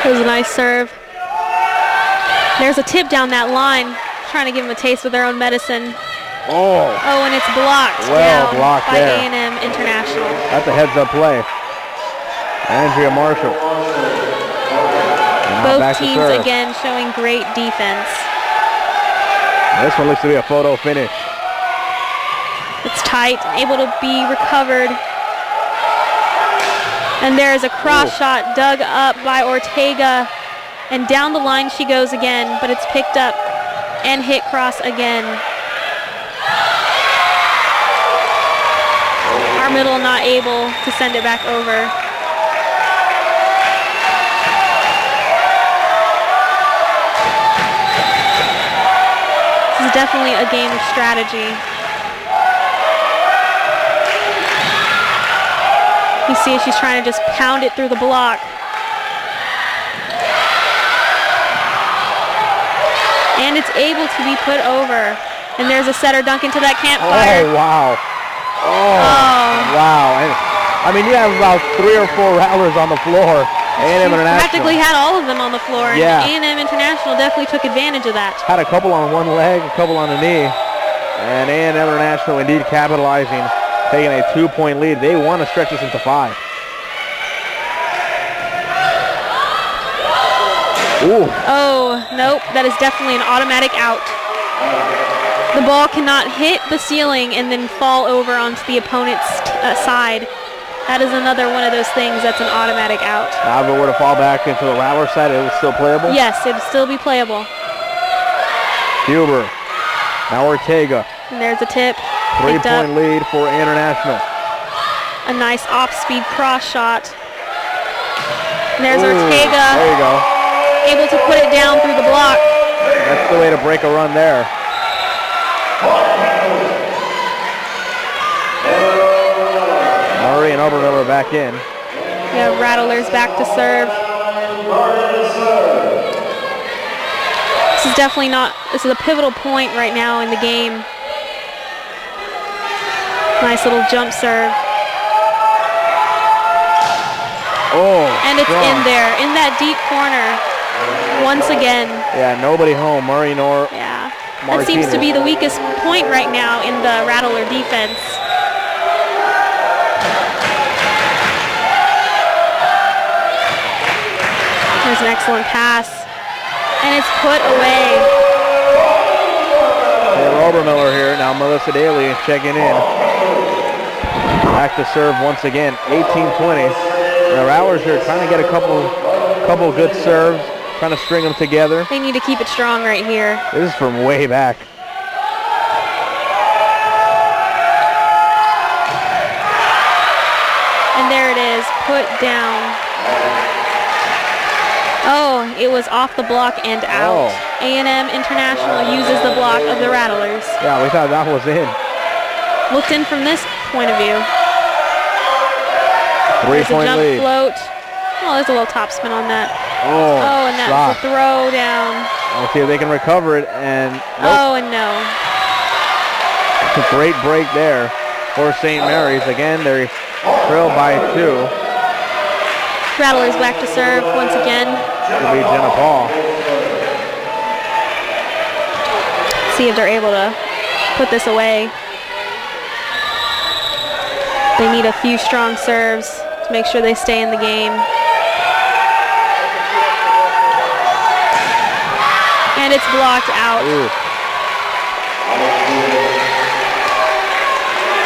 It was a nice serve. There's a tip down that line, trying to give them a taste of their own medicine. Oh, and it's blocked well down blocked by there. A&M International. That's a heads-up play. Andrea Marshall. Both teams again showing great defense. This one looks to be a photo finish. It's tight, able to be recovered. And there's a cross shot dug up by Ortega. And down the line she goes again, but it's picked up and hit cross again. Our middle not able to send it back over. This is definitely a game of strategy. You see she's trying to just pound it through the block. And it's able to be put over. And there's a setter dunk into that campfire. Oh, wow. Oh, wow. And, I mean, you have about 3 or 4 Rattlers on the floor. A&M International practically had all of them on the floor, and Yeah. A&M International definitely took advantage of that. had a couple on one leg, a couple on the knee, and A&M International indeed capitalizing, taking a 2-point lead. They want to stretch this into 5. Ooh. Oh, nope, that is definitely an automatic out. The ball cannot hit the ceiling and then fall over onto the opponent's side. That is another one of those things that's an automatic out. Now if it were to fall back into the Rattler side, it was still playable? Yes, it would still be playable. Huber. Now Ortega. And there's a tip. Picked up. 3-point lead for International. A nice off-speed cross shot. And there's Ooh, Ortega, there you go. able to put it down through the block. That's the way to break a run there. Murray and Obermiller back in. We have Rattlers back to serve. This is definitely not, this is a pivotal point right now in the game. Nice little jump serve. Oh, And it's strong. in there, in that deep corner. Once again. Yeah, nobody home. Murray nor Yeah. That Martinez. seems to be the weakest point right now in the Rattler defense. There's an excellent pass. And it's put away. Obermiller here. Now Melissa Daly checking in. Back to serve once again. 18-20. The Rattlers are trying to get a couple good serves, trying to string them together. They need to keep it strong right here. This is from way back. And there it is, put down. Oh, it was off the block and out. Oh. A&M International uses the block of the Rattlers. Yeah, we thought that was in. Looked in from this point of view. There's a 3-point jump lead. float. Oh, there's a little topspin on that. Oh, Oh, and that's shot. a throw down. Let's see if they can recover it. And nope. Oh, and no. Great break there for St. Mary's. Again, they trail by 2. Rattlers back to serve once again. It'll be Jenna Paul. See if they're able to put this away. They need a few strong serves to make sure they stay in the game. And it's blocked out. Ooh.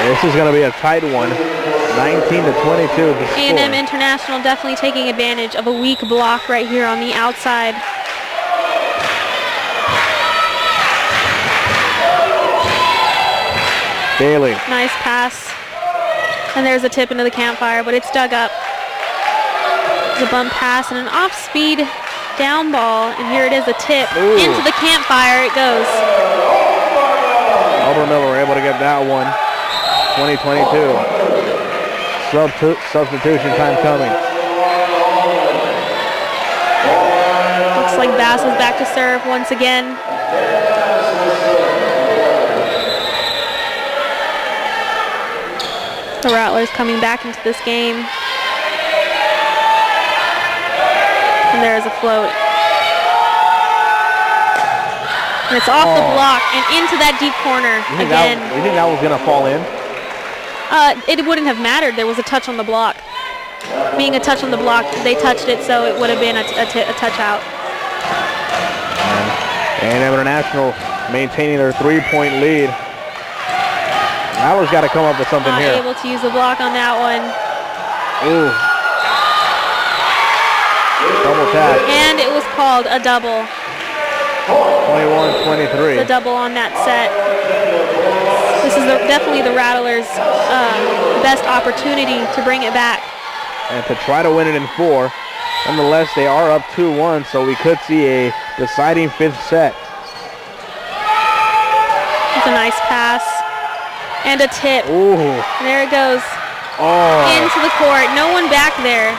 This is going to be a tight one. 19-22 the score. A&M International definitely taking advantage of a weak block right here on the outside. Daly. Nice pass. And there's a tip into the campfire, but it's dug up. It's a bump pass and an off-speed down ball, and here it is, a tip. Ooh. Into the campfire it goes. Obermiller able to get that one. 20-22. Substitution time coming. Looks like Bass is back to serve once again. The Rattlers coming back into this game. And there's a float. And it's off the block and into that deep corner again. You think that was going to fall in? It wouldn't have mattered. There was a touch on the block. Being a touch on the block, they touched it, so it would have been a touch out. And International maintaining their 3-point lead. Rattlers got to come up with something Not here. able to use the block on that one. Ooh. Double tap. And it was called a double. 21-23. The double on that set. This is definitely the Rattlers' best opportunity to bring it back. And to try to win it in 4. Nonetheless, they are up 2-1, so we could see a deciding 5th set. It's a nice pass. And a tip. Ooh. And there it goes. Oh. Into the court. No one back there.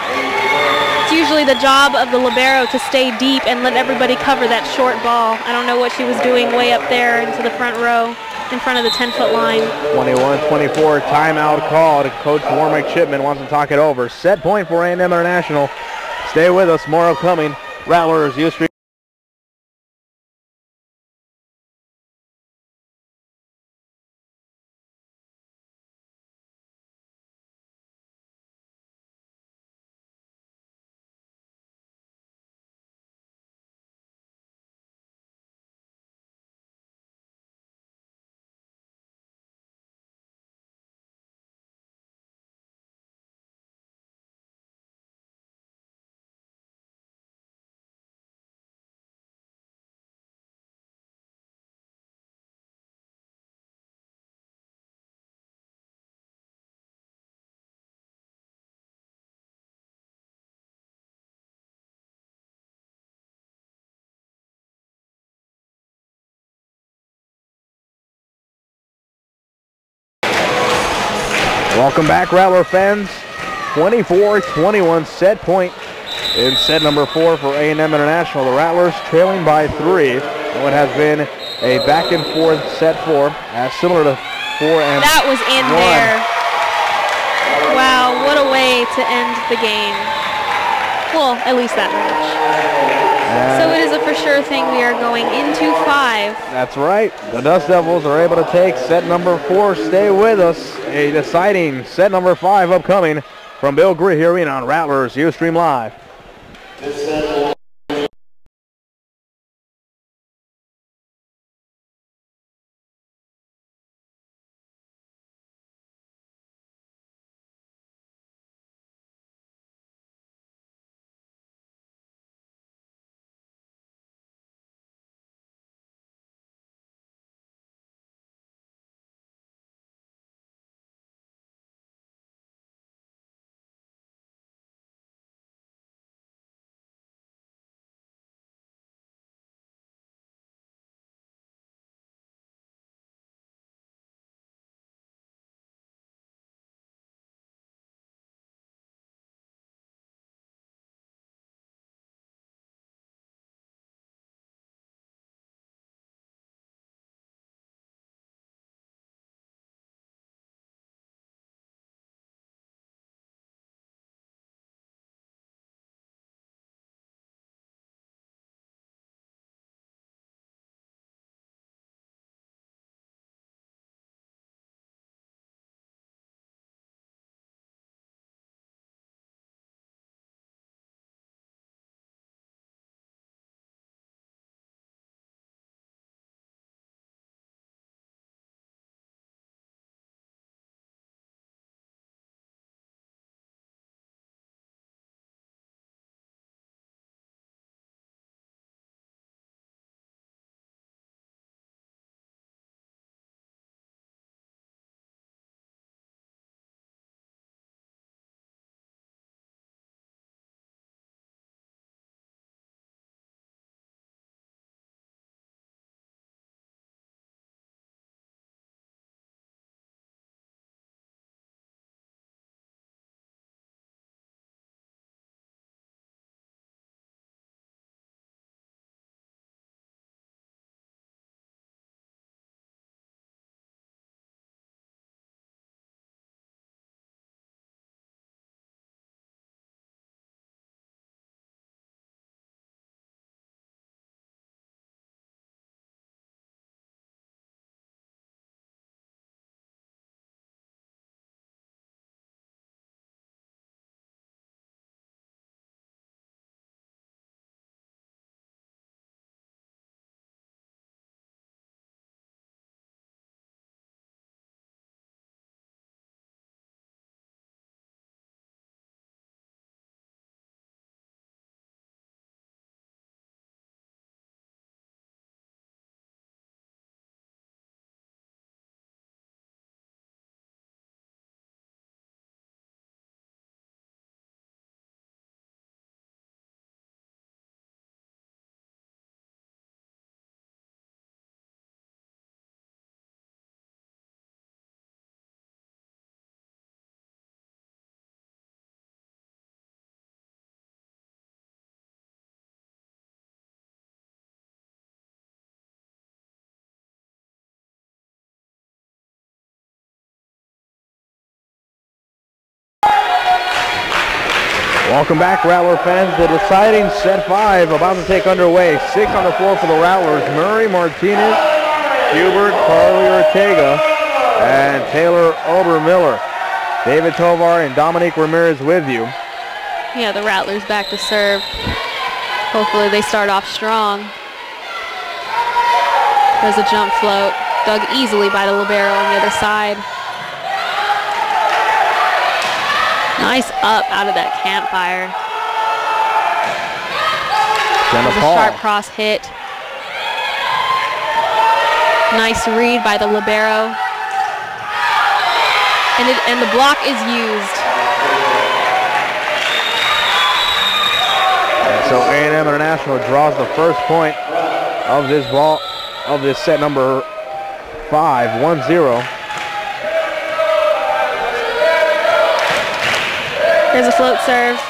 It's usually the job of the libero to stay deep and let everybody cover that short ball. I don't know what she was doing way up there into the front row in front of the 10-foot line. 21-24, timeout called. Coach Warwick Chipman wants to talk it over. Set point for A&M International. Stay with us. More upcoming. Rattlers, Ustream. Welcome back, Rattler fans. 24-21 set point in set number 4 for A&M International. The Rattlers trailing by 3 in what has been a back and forth set 4, as similar to 4 and That was in 1. there. Wow, what a way to end the game. Well, at least that much. So it is a for sure thing. We are going into 5. That's right. The Dust Devils are able to take set number 4. Stay with us. A deciding set number 5 upcoming from Bill Greer Arena on Rattlers Ustream Live. Welcome back, Rattler fans. The deciding set 5 about to take underway. 6 on the floor for the Rattlers. Murray Martinez, Hubert Carly Ortega, and Taylor Obermiller. David Tovar and Dominique Ramirez with you. Yeah, the Rattlers back to serve. Hopefully they start off strong. There's a jump float. Dug easily by the libero on the other side. Nice up out of that campfire. There's a sharp cross hit. Nice read by the libero. And the block is used. So A&M International draws the first point of this ball, of this set number 5, 1-0. There's a float serve.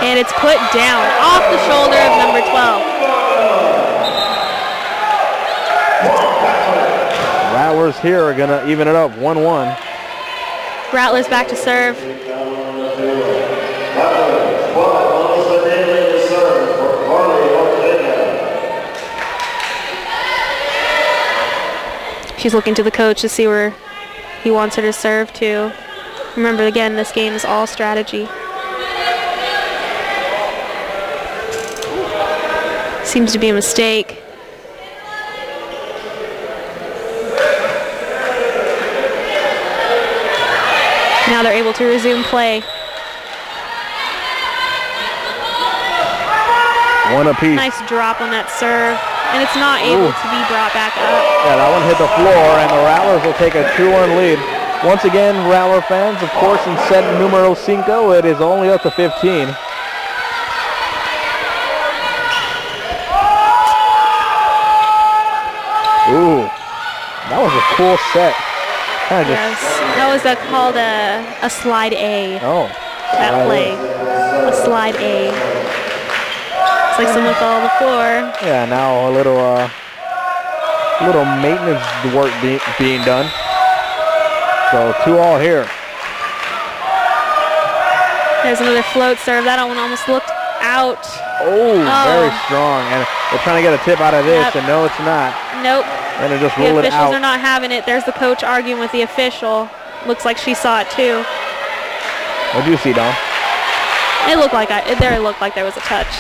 And it's put down off the shoulder of number 12. Rattlers here are going to even it up, 1-1. Rattlers back to serve. She's looking to the coach to see where he wants her to serve to. Remember, again, this game is all strategy. Seems to be a mistake. Now they're able to resume play. One apiece. Nice drop on that serve. And it's not able to be brought back up. Yeah, that one hit the floor, and the Rattlers will take a 2-1 lead. Once again, Rattler fans, of course, in set numero 5, it is only up to 15. Ooh, that was a cool set. Yes, that was called a slide A. Oh. That play, a slide A. It's like someone fell on the floor. Yeah, now a little maintenance work being done. So 2-2 here. There's another float serve. That one almost looked out. Oh, very strong. And they're trying to get a tip out of this, and no, it's not. Nope. And they just the roll it out. officials are not having it. There's the coach arguing with the official. Looks like she saw it too. What do you see, Don? It looked like there was a touch.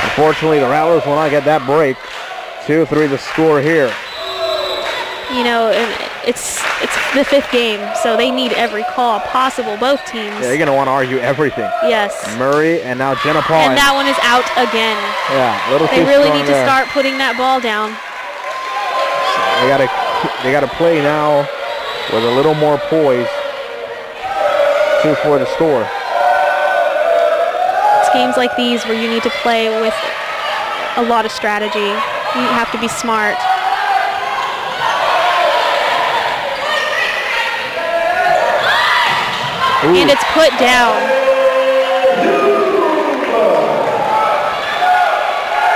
Unfortunately, the Rattlers will not get that break. 2-3 the score here. You know, it's the 5th game, so they need every call possible, both teams. Yeah, they're going to want to argue everything. Yes. Murray and now Jenna Paul. And that one is out again. Yeah, a little They too really strong need to start putting that ball down. They got to play now with a little more poise. 2-4 the score. It's games like these where you need to play with a lot of strategy. You have to be smart. Ooh. And it's put down.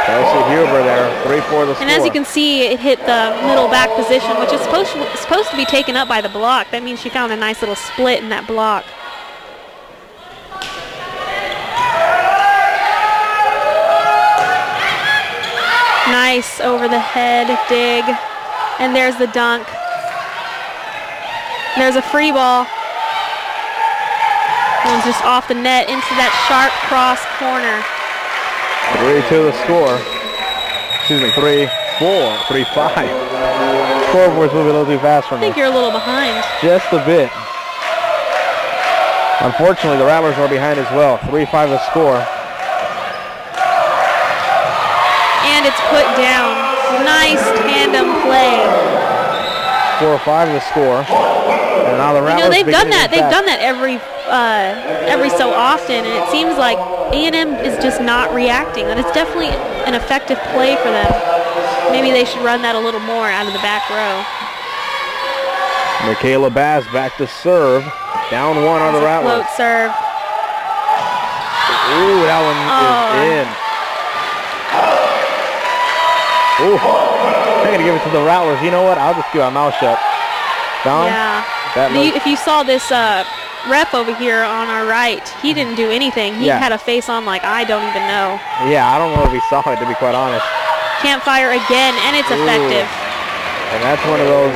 Kelsey Huber there, 3-4 the score. And as you can see, it hit the middle back position, which is supposed to be taken up by the block. That means she found a nice little split in that block. Nice over the head dig. And there's the dunk. There's a free ball. One's just off the net into that sharp cross corner. 3-2 the score. Excuse me, 3-4, 3-5. Scoreboard's moving a little too fast for me. I think you're a little behind. Just a bit. Unfortunately, the Rattlers are behind as well. 3-5 the score. And it's put down. Nice tandem play. 4-5 the score. And now the Rattlers. They've done that. They've done that every so often, and it seems like A&M is just not reacting. And it's definitely an effective play for them. Maybe they should run that a little more out of the back row. Michaela Bass back to serve. Down 1 on the Rattlers. Float serve. Ooh, that one is in. Ooh, I'm going to give it to the Rattlers. You know what? I'll just keep my mouth shut. Down. Yeah. If you saw this ref over here on our right, he didn't do anything. He had a face on like I don't even know. Yeah, I don't know if he saw it, to be quite honest. Campfire again, and it's effective. And that's one of those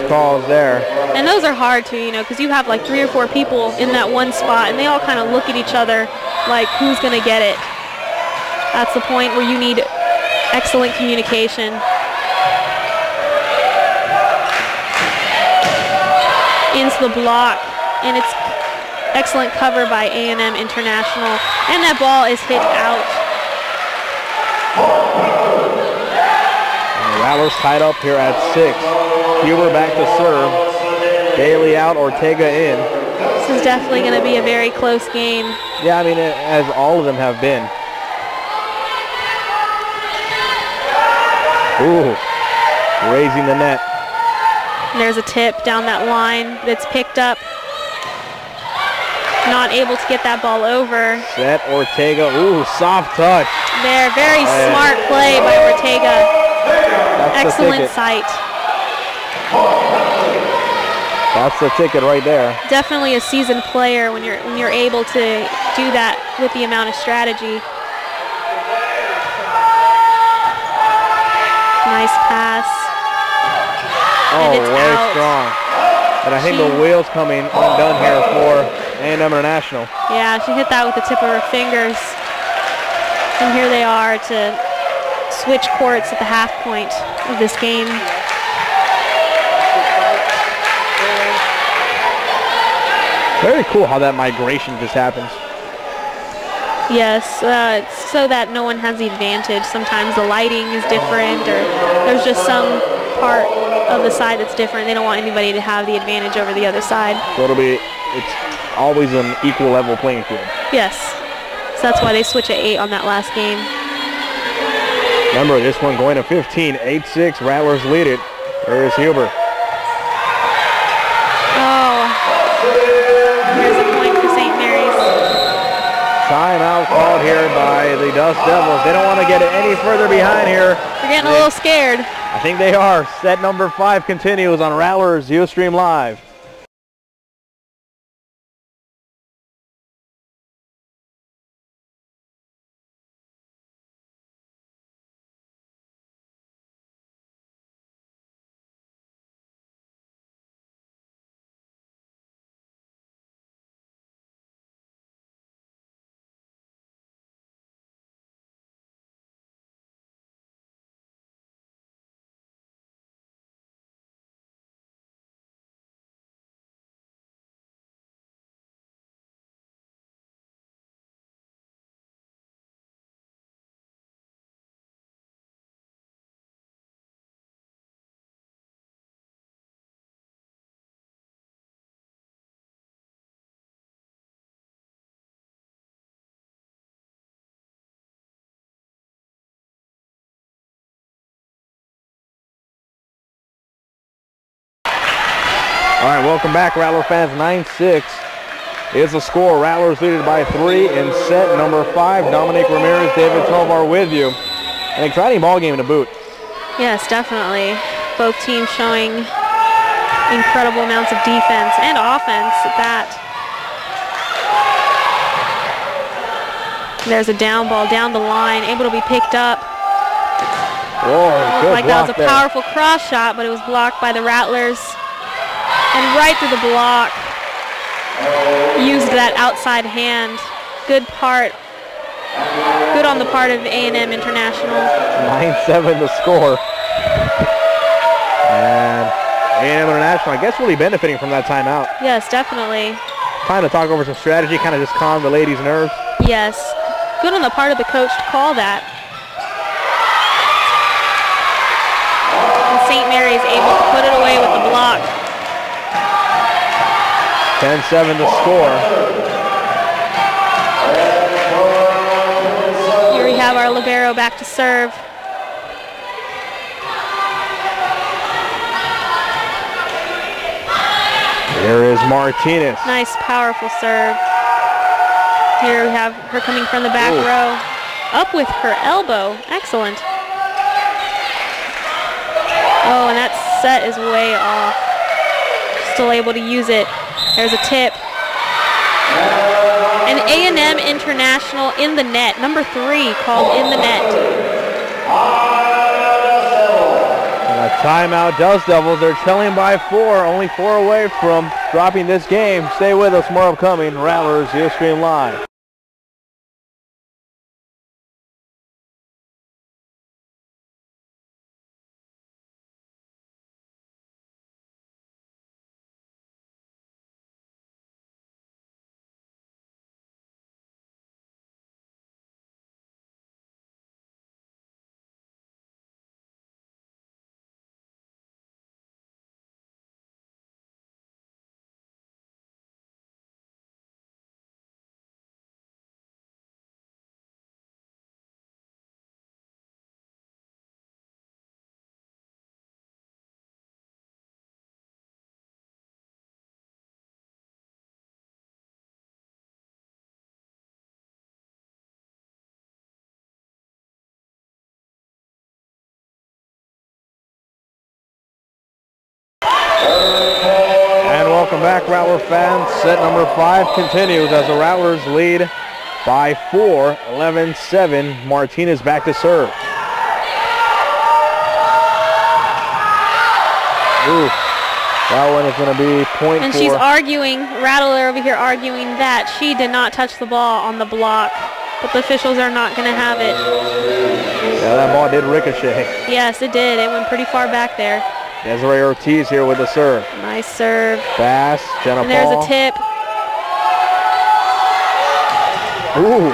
calls there. And those are hard too, you know, because you have like 3 or 4 people in that one spot, and they all kind of look at each other like, who's going to get it? That's the point where you need excellent communication. Into the block, and it's excellent cover by A&M International, and that ball is hit out. And the Rattlers tied up here at 6. Huber back to serve. Bailey out, Ortega in. This is definitely going to be a very close game. Yeah, I mean, as all of them have been. Ooh, raising the net. And there's a tip down that line that's picked up. Not able to get that ball over. Set Ortega. Ooh, soft touch. There, very smart play by Ortega. That's excellent sight. That's the ticket right there. Definitely a seasoned player when you're able to do that with the amount of strategy. Nice pass. Oh, and it's very out. strong. And I think the wheel's coming undone here for A&M International. Yeah, she hit that with the tip of her fingers. And here they are to switch courts at the half point of this game. Very cool how that migration just happens. Yes, it's so that no one has the advantage. Sometimes the lighting is different, or there's just some part of the side that's different. They don't want anybody to have the advantage over the other side. So it's always an equal level playing field. Yes, so that's why they switch at 8 on that last game. Remember, this one going to 15, 8-6, Rattlers lead it. There's Huber. Here's a point for St. Mary's. Timeout called here by the Dust Devils. They don't want to get it any further behind here. They're getting a little scared. I think they are. Set number 5 continues on Rattlers Ustream Live. All right, welcome back, Rattler fans. 9-6 is the score. Rattlers leaded by 3 in set number 5. Dominic Ramirez, David Tovar with you. An exciting ball game to boot. Yes, definitely. Both teams showing incredible amounts of defense and offense at that. There's a down ball down the line, able to be picked up. Whoa, good like that was a block powerful cross shot, but it was blocked by the Rattlers. And right through the block, used that outside hand. Good on the part of A&M International. 9-7 the score. And A&M International, I guess, really benefiting from that timeout. Yes, definitely. Time to talk over some strategy, kind of just calm the ladies' nerves. Yes. Good on the part of the coach to call that. And St. Mary's able to put it away with the block. 10-7 to score. Here we have our libero back to serve. Here is Martinez. Nice, powerful serve. Here we have her coming from the back row. Up with her elbow. Excellent. Oh, and that set is way off. still able to use it. There's a tip. And A&M International in the net. Number 3 called in the net. And a timeout, Dust Devils. They're trailing by 4, only 4 away from dropping this game. Stay with us, more upcoming. Rattlers, Ustream Live. Welcome back, Rattler fans. Set number 5 continues as the Rattlers lead by 4, 11-7. Martinez back to serve. Ooh, that one is going to be point And 4. she's arguing, Rattler over here arguing that she did not touch the ball on the block, but the officials are not going to have it. Yeah, that ball did ricochet. Yes, it did. It went pretty far back there. Desiree Ortiz here with the serve. Nice serve. Pass, Jenna And there's Paul. a tip. Ooh.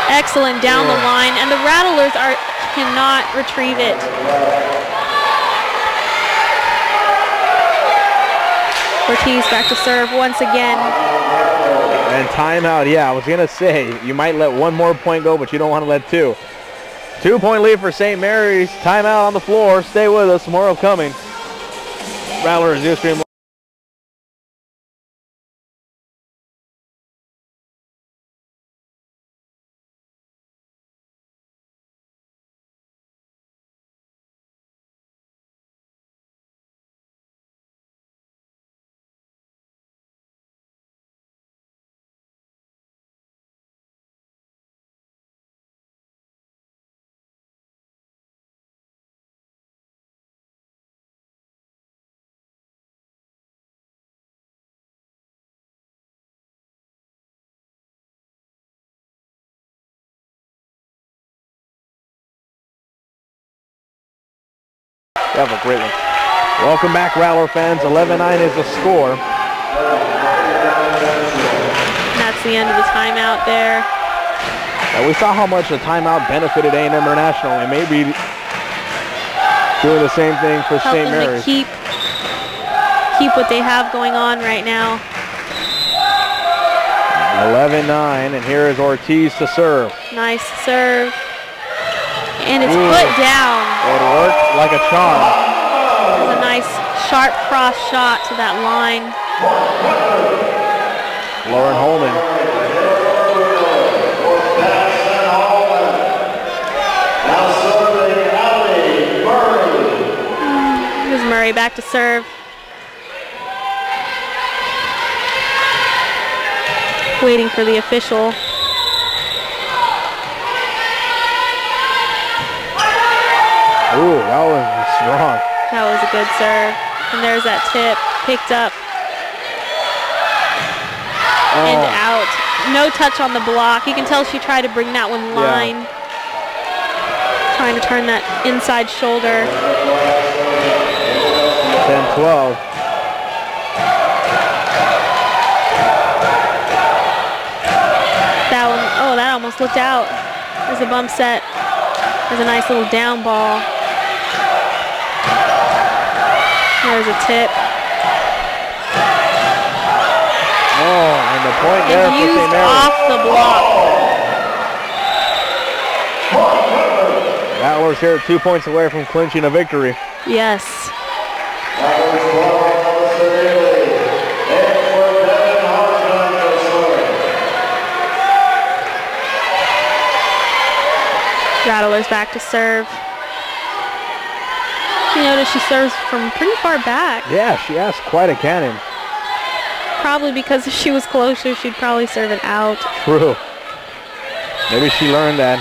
Excellent down the line, and the Rattlers cannot retrieve it. Ortiz back to serve once again. And timeout, yeah, I was going to say, you might let one more point go, but you don't want to let 2. 2-point lead for St. Mary's. Timeout on the floor. Stay with us. More upcoming. Rattlers, Ustream. That was a great one. Welcome back, Rattler fans. 11-9 is the score. And that's the end of the timeout there. And we saw how much the timeout benefited A&M International, and maybe doing the same thing for St. Mary's. Help them to keep what they have going on right now. 11-9, and here is Ortiz to serve. Nice serve. And it's put down. It worked like a charm. There's a nice sharp cross shot to that line. Lauren Holman. Here's Murray back to serve. Waiting for the official. Ooh, that was strong. That was a good serve. And there's that tip. Picked up. And out. No touch on the block. You can tell she tried to bring that one line. Yeah. Trying to turn that inside shoulder. 10-12. That one, oh, that almost looked out. There's a bump set. There's a nice little down ball. There's a tip. Oh, and the point there for St. Mary's. Off the block. Rattlers here 2 points away from clinching a victory. Yes. Rattlers back to serve. noticed she serves from pretty far back. Yeah, she has quite a cannon. Probably because if she was closer, she'd probably serve it out. True. Maybe she learned that.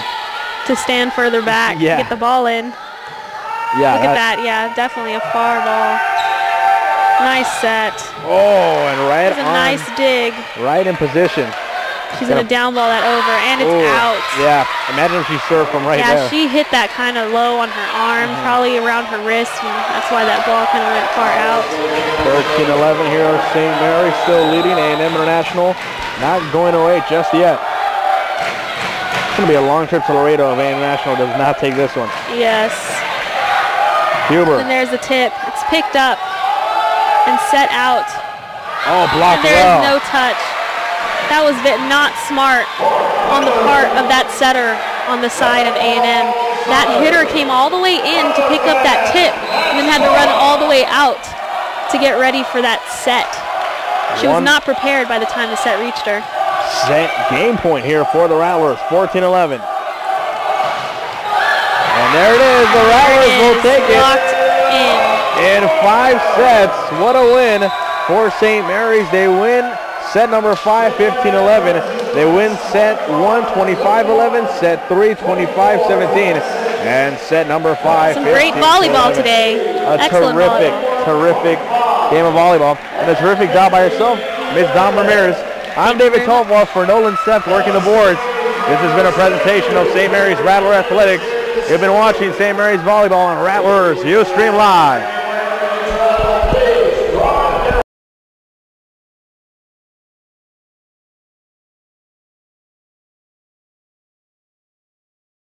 To stand further back, Yeah. to get the ball in. Yeah. Look at that, yeah, definitely a far ball. Nice set. Oh, and right That's a on. nice dig. Right in position. She's going to down ball that over, and it's out. Yeah, imagine if she served from right Yeah, there. she hit that kind of low on her arm, probably around her wrist, and that's why that ball kind of went far out. 13-11 here at St. Mary, still leading. A&M International not going away just yet. It's going to be a long trip to Laredo if A&M International does not take this one. Yes. Huber. And there's the tip. It's picked up and set out. Oh, blocked And there well. is no touch. That was not smart on the part of that setter on the side of A&M. That hitter came all the way in to pick up that tip and then had to run all the way out to get ready for that set. She was not prepared by the time the set reached her. Set game point here for the Rattlers, 14-11. And there it is, the Rattlers will take it Locked in. 5 sets. What a win for St. Mary's. They win set number 5, 15-11. They win set 1, 25-11, set 3, 25-17, and set number 5, Some great volleyball today. A Excellent terrific game of volleyball. And a terrific job by yourself, Ms. Dom Ramirez. I'm David Tolvoss for Nolan Seth working the boards. This has been a presentation of St. Mary's Rattler Athletics. You've been watching St. Mary's Volleyball on Rattlers Ustream Live.